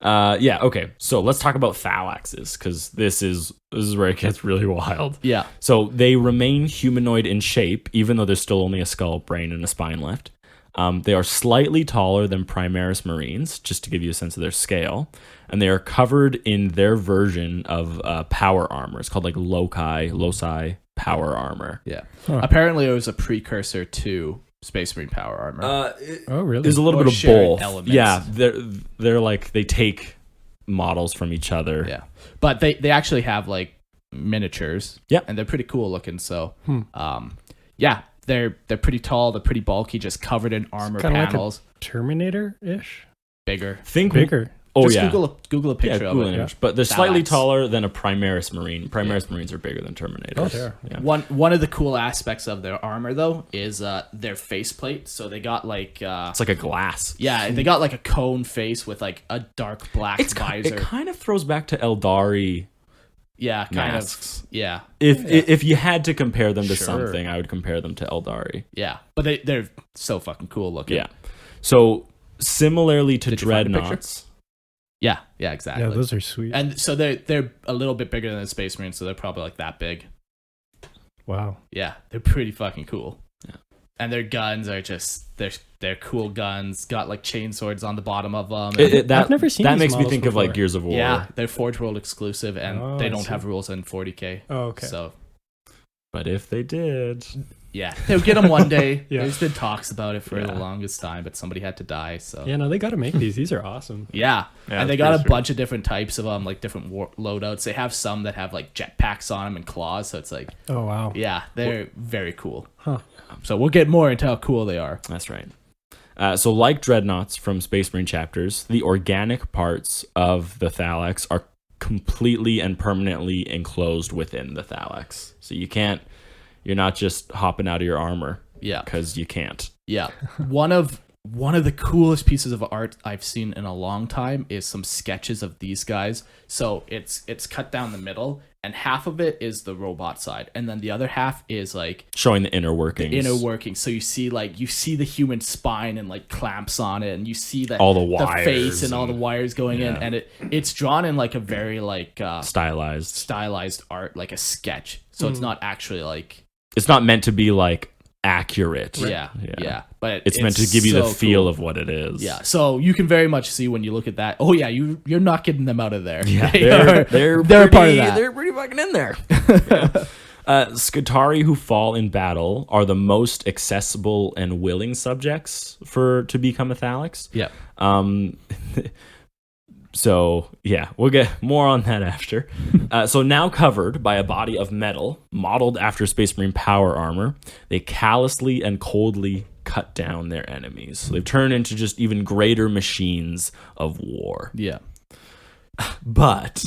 Yeah, okay. So let's talk about Thalaxes, because this is where it gets really wild.
Yeah.
So they remain humanoid in shape, even though there's still only a skull, brain, and a spine left. They are slightly taller than Primaris Marines, just to give you a sense of their scale. And they are covered in their version of power armor. It's called like loci power armor.
Yeah. Huh. Apparently it was a precursor to Space Marine power armor.
Oh, really?
There's a little bit of both.
Elements.
Yeah, they're like, they take models from each other.
Yeah. But they actually have like miniatures.
Yeah.
And they're pretty cool looking. So, yeah, they're pretty tall. They're pretty bulky, just covered in armor panels.
Like a Terminator-ish?
Bigger.
Think
bigger.
Oh,
just
yeah.
Google a picture of it.
Yeah. But they're slightly taller than a Primaris Marine. Primaris Marines are bigger than Terminators.
Oh,
yeah.
One of the cool aspects of their armor, though, is their faceplate. So they got like...
it's like a glass.
Yeah, they got like a cone face with like a dark black visor.
It kind of throws back to Eldari.
Yeah, kind
masks.
of. Yeah.
If you had to compare them to something, I would compare them to Eldari.
Yeah, but they're so fucking cool looking.
Yeah. So similarly to Dreadnoughts.
Yeah, exactly.
Yeah, those are sweet.
And so they're a little bit bigger than the Space Marines, so they're probably like that big.
Wow.
Yeah, they're pretty fucking cool.
Yeah.
And their guns are just they're cool guns. Got like chain swords on the bottom of them.
I've never seen
that
these
makes me
models
think
before.
of like Gears of War.
Yeah, they're Forge World exclusive, and they don't have rules in 40K.
Oh, okay.
So,
but if they did,
yeah, they'll get them one day.
Yeah.
There's been talks about it for the longest time, but somebody had to die. So
yeah, no, they got to make these. These are awesome.
Yeah, and they got a bunch of different types of them, like different loadouts. They have some that have like jetpacks on them and claws, so it's like,
oh wow,
yeah, they're very cool.
Huh.
So we'll get more into how cool they are.
That's right. So like Dreadnoughts from Space Marine chapters, the organic parts of the Thalax are completely and permanently enclosed within the Thalax. So you're not just hopping out of your armor.
Yeah.
Because you can't.
Yeah. One of the coolest pieces of art I've seen in a long time is some sketches of these guys. So it's cut down the middle, and half of it is the robot side, and then the other half is like
showing the inner workings.
So you see the human spine and like clamps on it, and you see that
all the wires,
the face and all the wires going in, and it's drawn in like a very like stylized art, like a sketch. So it's not actually like, it's
not meant to be like accurate.
Yeah. But
it's meant to give you the feel of what it is.
Yeah. So you can very much see when you look at that. Oh yeah, you're not getting them out of there.
Yeah, they're
a part of that.
They're pretty fucking in there. Skitarii who fall in battle are the most accessible and willing subjects to become a Thalax.
Yeah.
So, yeah, we'll get more on that after. So now covered by a body of metal, modeled after Space Marine power armor, they callously and coldly cut down their enemies. So they've turned into just even greater machines of war.
Yeah.
But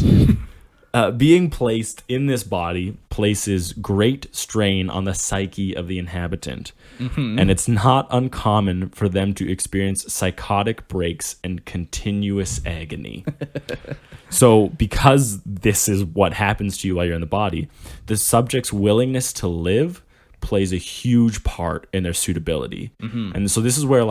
being placed in this body places great strain on the psyche of the inhabitant. And it's not uncommon for them to experience psychotic breaks and continuous agony. So because this is what happens to you while you're in the body, the subject's willingness to live plays a huge part in their suitability. And so this is where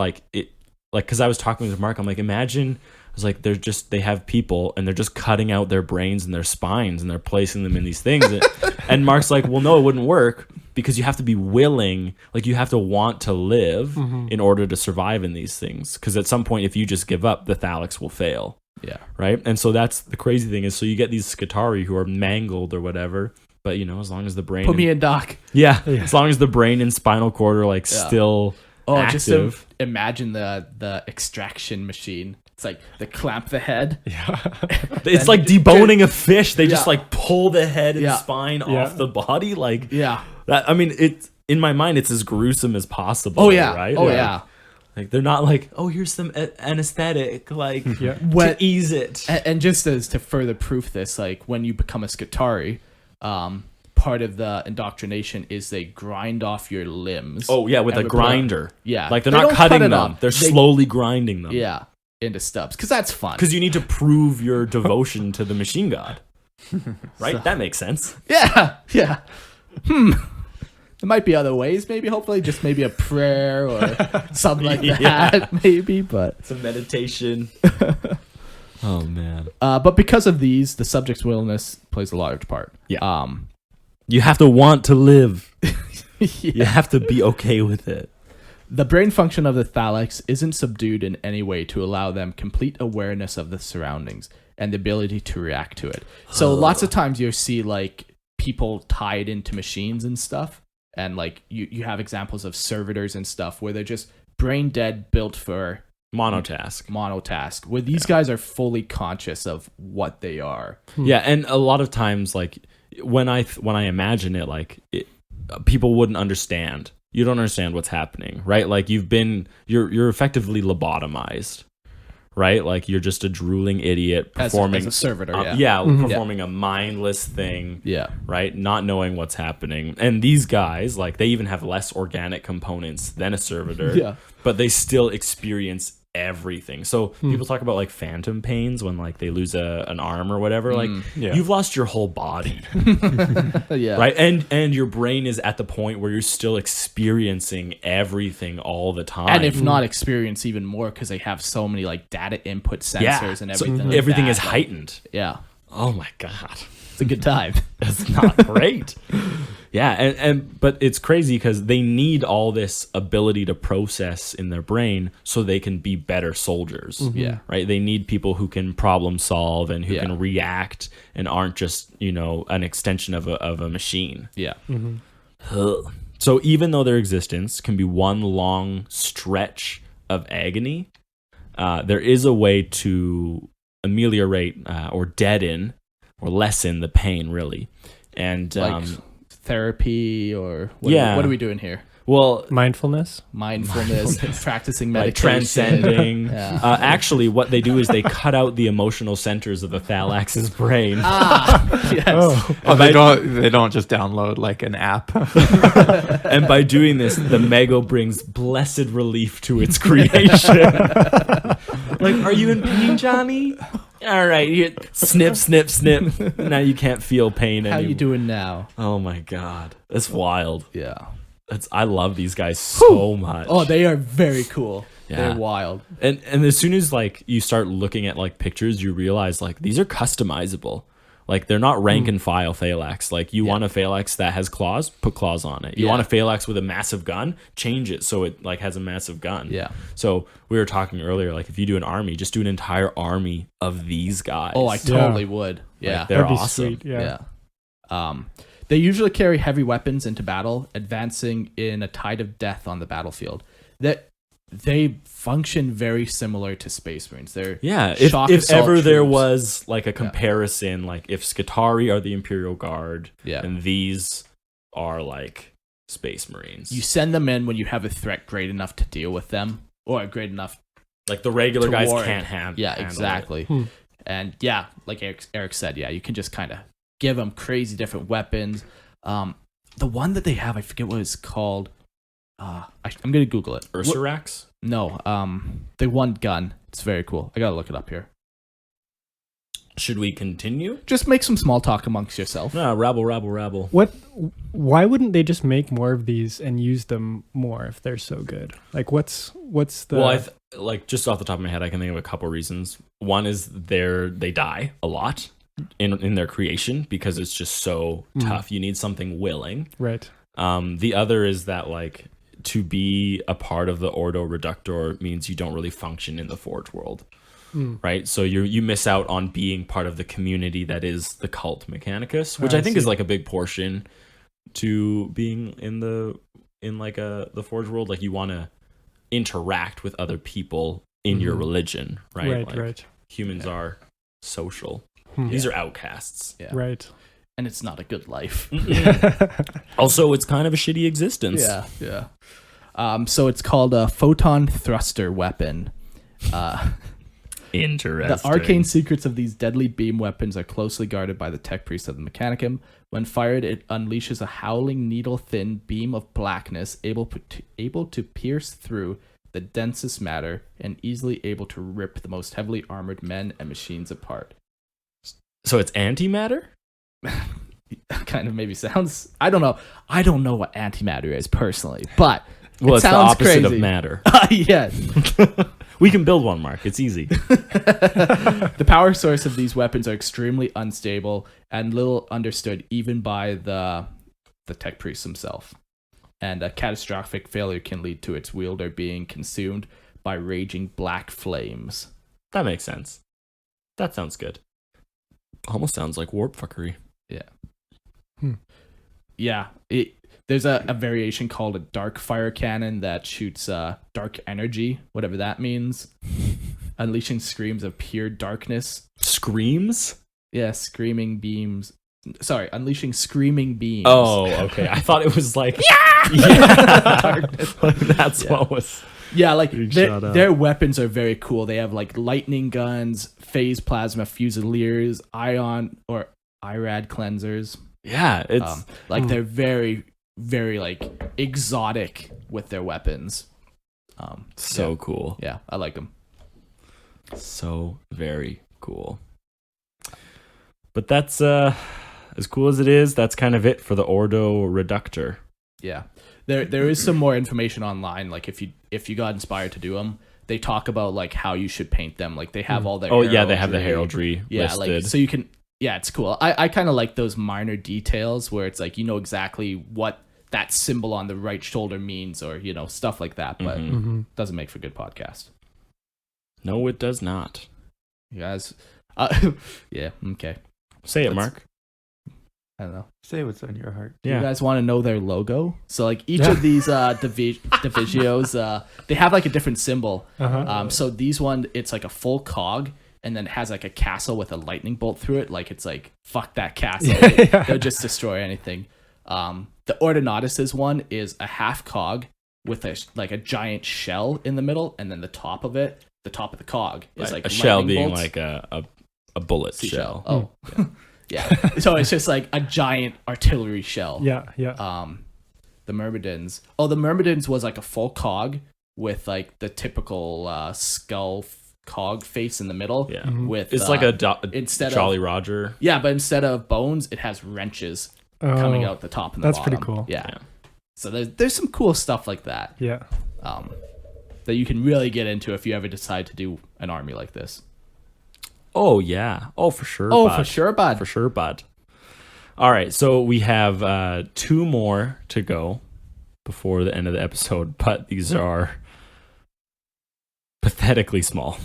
because I was talking with Mark, I'm like, imagine, I was like, they have people and they're just cutting out their brains and their spines and they're placing them in these things. And Mark's like, well, no, it wouldn't work because you have to be willing, like you have to want to live in order to survive in these things. Because at some point, if you just give up, the Thalax will fail.
Yeah.
Right. And so that's the crazy thing is, so you get these Skitarii who are mangled or whatever. But, as long as the brain...
Put me in, Doc.
Yeah. As long as the brain and spinal cord are still active.
Just to imagine the extraction machine. It's like they clamp the head.
Yeah.
It's like deboning a fish. They just pull the head and
Yeah.
spine off the body.
Yeah.
It's in my mind, it's as gruesome as possible.
Oh, yeah.
Right?
Oh, yeah.
Like they're not like, oh, here's some anesthetic, to
When-
ease it.
And just as to further proof this, like when you become a Skitarii, part of the indoctrination is they grind off your limbs.
Oh, yeah, with a grinder.
Yeah.
Like they're
They
not
don't
cutting
cut it
them.
up.
They're
They-
slowly grinding them.
Yeah. Into stubs. Because that's fun.
Because you need to prove your devotion to the machine god. Right? That makes sense.
Yeah. Yeah. There might be other ways. Maybe, hopefully, just maybe a prayer or something like that. Maybe, but...
Some meditation. Oh, man.
But because of these, the subject's willingness plays a large part.
Yeah. You have to want to live. You have to be okay with it.
The brain function of the Thalax isn't subdued in any way to allow them complete awareness of the surroundings and the ability to react to it. So lots of times you'll see people tied into machines and stuff, and you have examples of servitors and stuff where they're just brain dead, built for monotask. Where these guys are fully conscious of what they are.
Yeah, and a lot of times when I imagine it, people wouldn't understand. You don't understand what's happening, right? Like you're effectively lobotomized, right? Like you're just a drooling idiot performing
as a servitor,
performing a mindless thing, right? Not knowing what's happening. And these guys, they even have less organic components than a servitor, but they still experience everything. So people talk about phantom pains when they lose an arm or whatever. You've lost your whole body. Right? And your brain is at the point where you're still experiencing everything all the time.
And if not experience even more, because they have so many data input sensors and everything.
So everything is heightened.
Yeah.
Oh my God.
It's a good time.
That's not great. Yeah, but it's crazy because they need all this ability to process in their brain so they can be better soldiers.
Yeah.
Right? They need people who can problem solve and who can react and aren't just, an extension of a machine.
Yeah.
So even though their existence can be one long stretch of agony, there is a way to ameliorate or deaden or lessen the pain, really. And
therapy or what are we doing here?
Well,
mindfulness, practicing meditation,
transcending. Actually, what they do is they cut out the emotional centers of the Thalax's brain.
Yes.
They don't just download an app.
And by doing this, the Mego brings blessed relief to its creation. Are you in pain, Johnny? All right, here, snip, snip, snip. Now you can't feel pain anymore.
How you doing now?
Oh my God, that's wild.
Yeah,
I love these guys so much.
Oh, they are very cool.
Yeah.
They're wild.
And as soon as you start looking at pictures, you realize these are customizable. They're not rank and file Thalax. You want a Thalax that has claws, put claws on it. You want a Thalax with a massive gun, change it so it has a massive gun.
Yeah.
So we were talking earlier, if you do an army, just do an entire army of these guys.
Oh, I totally would. Yeah.
They're
That'd be
awesome.
Sweet. Yeah.
They usually carry heavy weapons into battle, advancing in a tide of death on the battlefield. That they function very similar to Space Marines. They're
if
shock
if
assault
ever there
troops.
was like a comparison, like if Skitarii are the Imperial Guard, and these are like Space Marines.
You send them in when you have a threat great enough to deal with them, or great enough
like the regular
to
guys
ward.
can't have.
Yeah,
handle
exactly. And like Eric said, you can just kind of give them crazy different weapons. The one that they have, I forget what it's called. I'm gonna Google it.
Ursarax?
No, the one gun. It's very cool. I gotta look it up here.
Should we continue?
Just make some small talk amongst yourself.
No, rabble.
Why wouldn't they just make more of these and use them more if they're so good? Like, what's the?
Well, like just off the top of my head, I can think of a couple reasons. One is they die a lot in their creation because it's just so tough. You need something willing.
Right.
The other is that like to be a part of the Ordo reductor means you don't really function in the Forge world. Right, so you miss out on being part of the community that is the cult Mechanicus, which I think is like a big portion to being in the Forge world. Like you want to interact with other people in your religion, right?
Right.
Humans are social. These are outcasts.
Yeah.
Right.
And it's not a good life.
Also, it's kind of a shitty existence.
Yeah. So it's called a photon thruster weapon.
Interesting.
The arcane secrets of these deadly beam weapons are closely guarded by the tech priest of the Mechanicum. When fired, it unleashes a howling, needle-thin beam of blackness, able to pierce through the densest matter and easily able to rip the most heavily armored men and machines apart.
So it's antimatter?
Kind of maybe sounds... I don't know. I don't know what antimatter is personally, but
well, it's the
sounds
opposite
crazy.
of matter.
Yeah.
We can build one, Mark. It's easy.
The power source of these weapons are extremely unstable and little understood even by the tech priest himself. And a catastrophic failure can lead to its wielder being consumed by raging black flames.
That makes sense. That sounds good. Almost sounds like warp fuckery.
Yeah. Yeah. There's a variation called a dark fire cannon that shoots dark energy, whatever that means, unleashing screams of pure darkness.
Screams?
Yeah, screaming beams. Sorry, unleashing screaming beams.
Oh, okay. I thought it was like... yeah! That's what was...
Yeah, like their weapons are very cool. They have like lightning guns, phase plasma fusiliers, ion or IRAD cleansers.
Yeah, it's...
like they're very... very like exotic with their weapons.
So cool.
Yeah, I like them.
So very cool. But that's as cool as it is, that's kind of it for the Ordo reductor.
Yeah. There is some more information online, like if you got inspired to do them, they talk about like how you should paint them. Like they have all their
they have the heraldry listed.
Like so you can it's cool. I kind of like those minor details where it's like you know exactly what that symbol on the right shoulder means, or you know stuff like that, but doesn't make for good podcast.
No, it does not.
You guys, yeah, okay.
Say it, Mark.
I don't know.
Say what's on your heart.
You guys want to know their logo? So like each of these divisios, they have like a different symbol. So these one, it's like a full cog, and then it has like a castle with a lightning bolt through it. Like it's like fuck that castle, they'll just destroy anything. The Ordinatus one is a half cog with a giant shell in the middle, and then the top of the cog is like
a shell being
bolts.
like a bullet shell.
Oh, yeah. So it's just like a giant artillery shell.
Yeah.
The myrmidons. Oh, the myrmidons was like a full cog with like the typical skull cog face in the middle.
Yeah.
With
it's like a
instead
Jolly
of,
Roger.
Yeah, but instead of bones, it has wrenches coming out the top and the bottom.
That's pretty cool.
Yeah. So there's some cool stuff like that.
Yeah.
That you can really get into if you ever decide to do an army like this.
Oh yeah. Oh for sure.
Oh
bud.
for sure, bud.
For sure, bud. All right, so we have 2 more to go before the end of the episode, but these are pathetically small.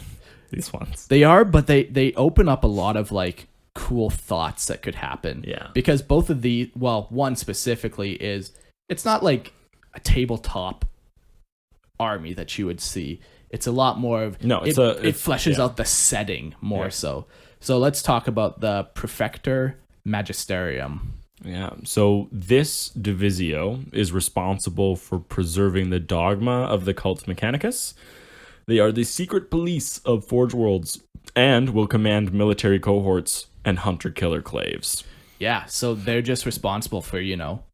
These ones.
They are, but they open up a lot of like cool thoughts that could happen.
Yeah.
Because both of the one specifically it's not like a tabletop army that you would see. It's a lot more of
No,
it fleshes out the setting more so. So let's talk about the Prefector Magisterium.
Yeah. So this Divisio is responsible for preserving the dogma of the cult Mechanicus. They are the secret police of Forge Worlds and will command military cohorts and hunter-killer claves.
Yeah, so they're just responsible for,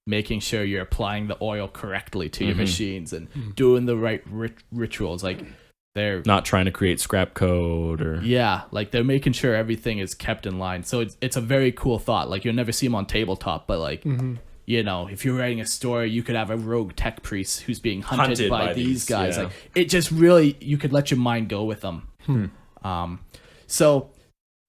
making sure you're applying the oil correctly to your machines and doing the right rituals. Like, they're
not trying to create scrap code or...
Yeah, like, they're making sure everything is kept in line. So it's a very cool thought. Like, you'll never see them on tabletop, but, like, if you're writing a story, you could have a rogue tech priest who's being hunted by these guys.
Yeah.
Like, it just really... You could let your mind go with them. So...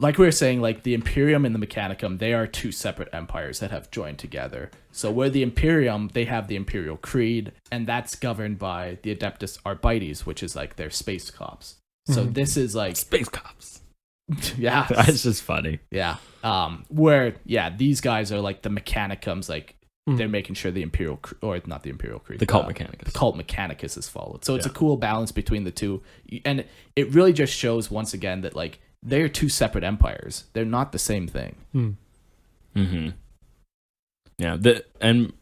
Like we were saying, like the Imperium and the Mechanicum, they are two separate empires that have joined together. So where the Imperium, they have the Imperial Creed, and that's governed by the Adeptus Arbites, which is like their space cops. So this is like...
Space cops.
Yeah.
That's just funny.
Yeah. These guys are like the Mechanicums, like they're making sure the Imperial... Or not the Imperial Creed.
The cult Mechanicus.
The cult Mechanicus is followed. So it's a cool balance between the two. And it really just shows, once again, that like... They're two separate empires. They're not the same thing.
Yeah. And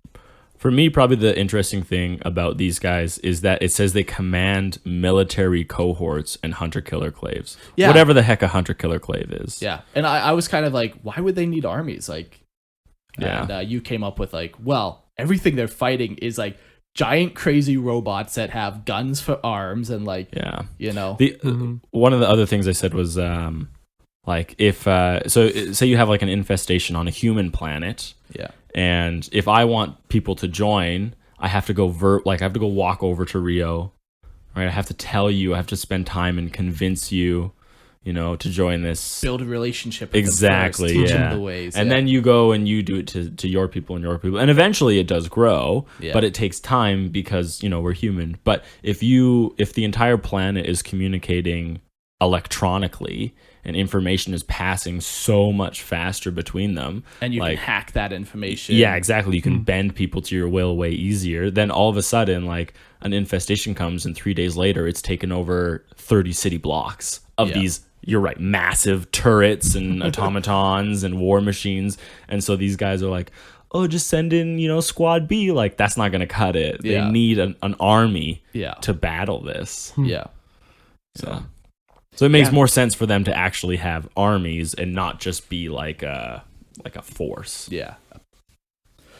for me, probably the interesting thing about these guys is that it says they command military cohorts and hunter-killer claves.
Yeah.
Whatever the heck a hunter-killer clave is.
Yeah. And I was kind of like, why would they need armies? Like,
yeah.
And you came up with like, well, everything they're fighting is like giant crazy robots that have guns for arms and like
one of the other things I said was like if say you have like an infestation on a human planet, and if I want people to join, I have to go I have to go walk over to Rio, right? I have to tell you, I have to spend time and convince you, to join this,
build a relationship with
exactly
them first, teach them the ways,
and then you go and you do it to your people and your people, and eventually it does grow, but it takes time because we're human. But if the entire planet is communicating electronically and information is passing so much faster between them,
and you can hack that information,
exactly, you can bend people to your will way easier, then all of a sudden like an infestation comes and 3 days later it's taken over 30 city blocks of these, you're right, massive turrets and automatons and war machines. And so these guys are like, oh, just send in, squad B. Like, that's not going to cut it. They need an army to battle this.
Yeah.
So it makes more sense for them to actually have armies and not just be like a force.
Yeah.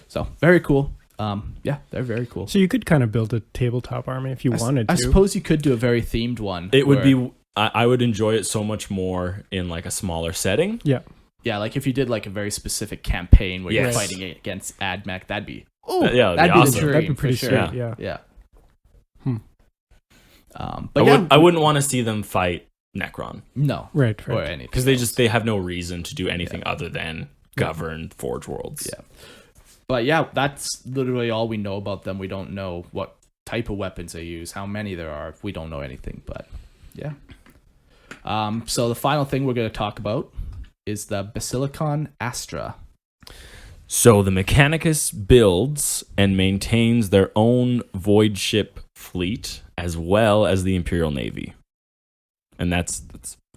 So, very cool. They're very cool.
So you could kind of build a tabletop army if you wanted to.
I suppose you could do a very themed one.
It would be... I would enjoy it so much more in like a smaller setting.
Yeah.
Yeah, like if you did like a very specific campaign where you're fighting against AdMech, that'd be
that'd be
awesome.
awesome.
The
That'd be
dream
pretty
for sure.
sweet, yeah.
But
I wouldn't want to see them fight Necron.
No.
Right.
Or anything.
Because they have no reason to do anything other than govern Forge Worlds.
Yeah. But that's literally all we know about them. We don't know what type of weapons they use, how many there are. We don't know anything, but yeah. So the final thing we're going to talk about is the Basilicon Astra.
So the Mechanicus builds and maintains their own void ship fleet as well as the Imperial Navy. And that's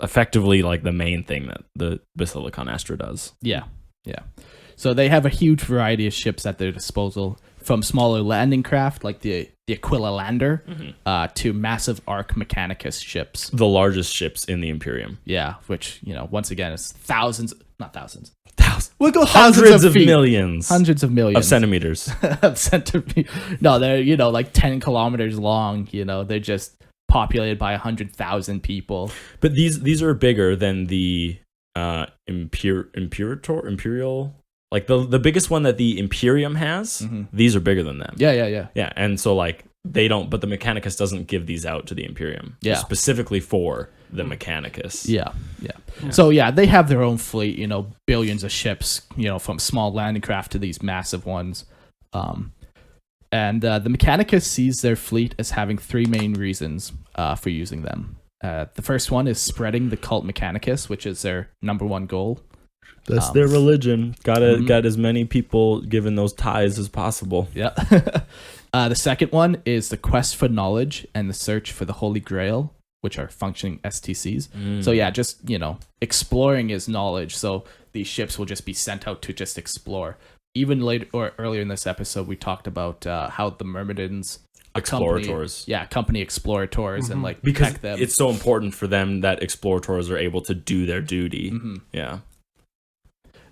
effectively like the main thing that the Basilicon Astra does.
Yeah. So they have a huge variety of ships at their disposal, from smaller landing craft like the Aquila Lander to massive Arc Mechanicus ships.
The largest ships in the Imperium.
Yeah, which, once again, is not thousands.
We'll
go
hundreds of millions.
Hundreds of millions.
Of centimeters.
No, they're, like 10 kilometers long. They're just populated by 100,000 people.
But these are bigger than the Imperial... Like the biggest one that the Imperium has, these are bigger than them.
Yeah.
Yeah, and so like they don't, but the Mechanicus doesn't give these out to the Imperium.
Yeah.
Specifically for the Mechanicus.
Yeah. So they have their own fleet, billions of ships, from small landing craft to these massive ones. And the Mechanicus sees their fleet as having three main reasons for using them. The first one is spreading the cult Mechanicus, which is their number one goal.
That's their religion. Got as many people given those ties as possible.
Yeah. The second one is the quest for knowledge and the search for the Holy Grail, which are functioning STCs. So yeah, just, exploring is knowledge. So these ships will just be sent out to just explore. Even later or earlier in this episode, we talked about how the myrmidons
Explorators.
accompany explorators and
Because
protect them.
it's so important for them that explorators are able to do their duty. Yeah.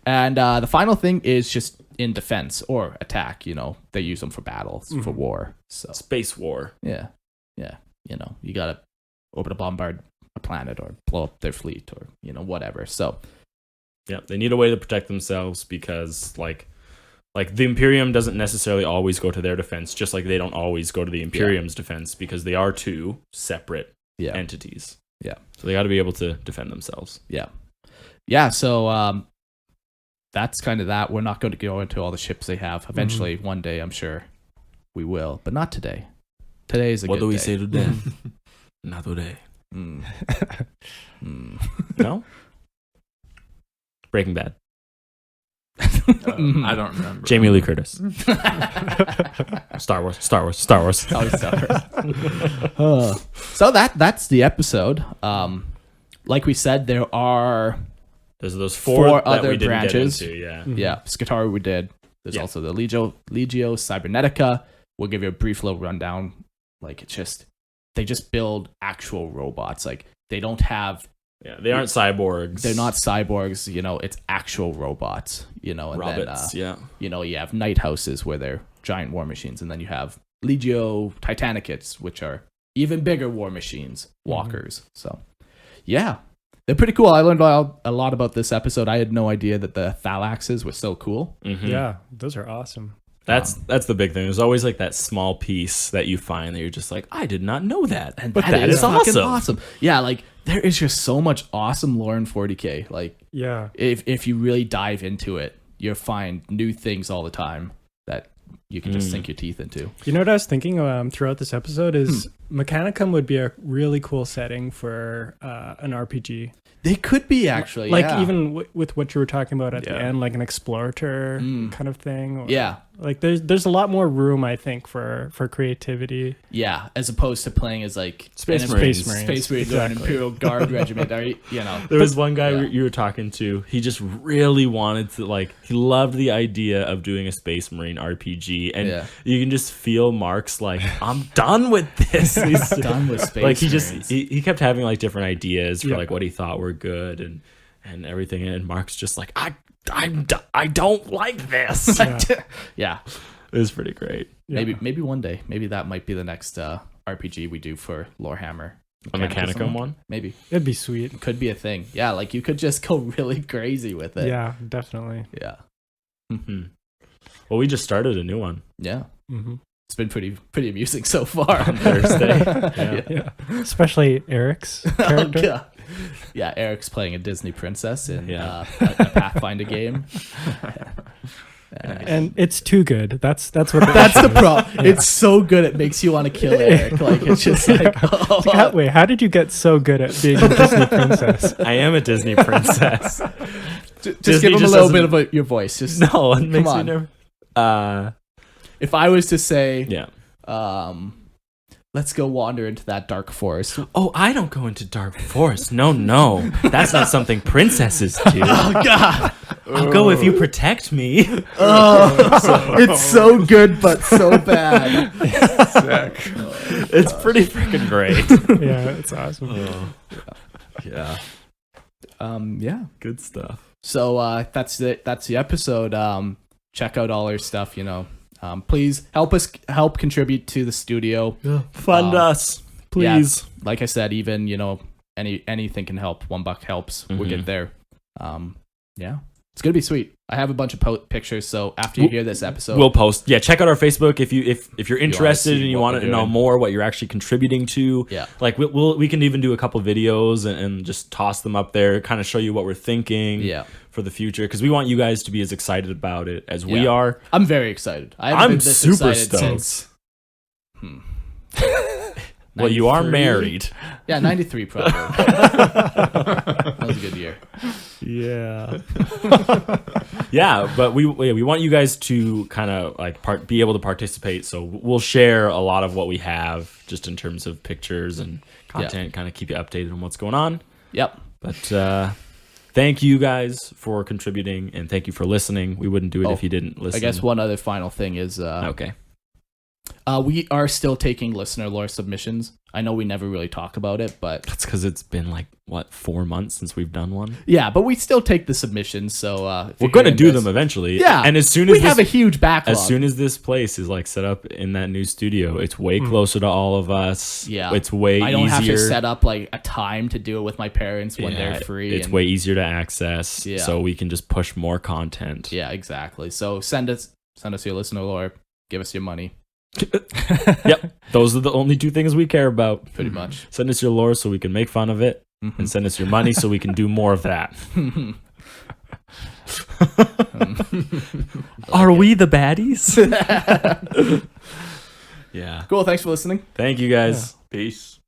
And the final thing is just in defense or attack. They use them for battles, for war. So
Space war.
yeah. You gotta open a bombard a planet or blow up their fleet or whatever. So
Yeah, they need a way to protect themselves because like the Imperium doesn't necessarily always go to their defense, just like they don't always go to the Imperium's defense because they are two separate entities.
Yeah.
So they got to be able to defend themselves.
Yeah. So that's kind of that. We're not going to go into all the ships they have. Eventually, one day, I'm sure we will, but not today. Today is a
what
good
do we
day.
say today? Not today. No? Breaking Bad.
I don't remember.
Jamie Lee Curtis. Star Wars.
Oh, Star Wars. So that's the episode. Like we said, there are
There's those four that
other
we didn't
branches.
get into, yeah.
Yeah, Skitarii we did. There's also the Legio Cybernetica. We'll give you a brief little rundown. Like they just build actual robots. Like they don't have.
Yeah, they aren't cyborgs.
They're not cyborgs. It's actual robots. And
robots.
then, you have night houses where they're giant war machines, and then you have Legio Titanicus, which are even bigger war machines, walkers. So, yeah. They're pretty cool. I learned a lot about this episode. I had no idea that the Thalaxes were so cool.
Yeah, those are awesome.
That's the big thing. There's always like that small piece that you find that you're just like, I did not know that.
And
but
that is fucking
awesome.
awesome. Yeah, like there is just so much awesome lore in 40K. Like,
Yeah.
if you really dive into it, you'll find new things all the time that you can just sink your teeth into.
You know what I was thinking throughout this episode is Mechanicum would be a really cool setting for an RPG.
They could be actually,
Like
yeah.
even with what you were talking about at the end, like an explorator kind of thing. Or,
Yeah.
Like there's a lot more room, I think, for creativity.
Yeah, as opposed to playing as like
Space
an
Marines.
Space Marines or an
Exactly.
Imperial Guard regiment. Or,
There was one guy
yeah.
you were talking to. He just really wanted to he loved the idea of doing a Space Marine RPG, and you can just feel Mark's like, I'm done with this. He's
done with Space
Like he
Marines.
just he kept having like different ideas for like what he thought were good and everything, and Mark's just like, I don't like this.
Yeah.
It was pretty great.
Yeah.
Maybe one day. Maybe that might be the next RPG we do for Lorehammer.
A Mechanicum one?
Maybe.
It'd be sweet.
Could be a thing. Yeah, like you could just go really crazy with it.
Yeah, definitely.
Yeah.
Well, we just started a new one
Yeah.
Mm-hmm.
It's been pretty amusing so far.
on Thursday. Yeah.
Yeah, especially Eric's character.
Oh, God. Yeah, Eric's playing a Disney princess in
Yeah.
a Pathfinder game.
And it's too good. That's what.
That's the problem. It's so good it makes you want to kill Eric. Like it's just like, oh.
Wait, how did you get so good at being a Disney princess?
I am a Disney princess.
Just
Disney
give him
just
a little
doesn't-
bit of your voice. Just
No, it makes me
on.
nervous.
if I was to say,
Yeah.
let's go wander into that dark forest.
Oh, I don't go into dark forest. No. That's not something princesses do.
Oh God!
I'll go if you protect me.
Oh, it's so good but so bad.
Sick.
It's pretty freaking great.
Yeah, it's awesome.
Yeah.
Yeah.
Good stuff.
So that's it. That's the episode. Check out all our stuff. Please help contribute to the studio.
Fund us, please.
Yeah, like I said, even anything can help. $1 helps. We'll get there. Yeah, it's gonna be sweet. I have a bunch of pictures. So after you hear this episode,
We'll post. Yeah, check out our Facebook if you're interested
see
and you
what
want
we're
to know
doing.
more what you're actually contributing to.
Yeah.
Like we can even do a couple videos and just toss them up there, kind of show you what we're thinking.
Yeah.
For the future, because we want you guys to be as excited about it as we are.
I'm very excited. I haven't
I'm
been this
super
excited
stoked.
since.
Well, you are
93?
married.
Yeah, 93 probably. was a good year.
Yeah.
Yeah, but we want you guys to kind of like be able to participate. So we'll share a lot of what we have just in terms of pictures and content, kind of keep you updated on what's going on.
Yep.
But thank you guys for contributing, and thank you for listening. We wouldn't do it if you didn't listen.
I guess one other final thing is
okay.
We are still taking listener lore submissions. I know we never really talk about it, but
That's because it's been like 4 months since we've done one.
yeah, but we still take the submissions. So if
We're
you're
going to
hearing
do
this-
them eventually.
Yeah,
and as soon as
we have a huge backlog.
as soon as this place is like set up in that new studio, it's way closer to all of us.
Yeah,
it's way
I don't
easier.
have to set up like a time to do it with my parents when they're free.
It's
and-
way easier to access,
Yeah.
so we can just push more content.
Yeah, exactly. So send us your listener lore. Give us your money.
Yep, those are the only two things we care about.
Pretty much.
Send us your lore so we can make fun of it, and send us your money so we can do more of that.
Are we the baddies?
Yeah.
Cool. Thanks for listening.
Thank you guys.
Peace.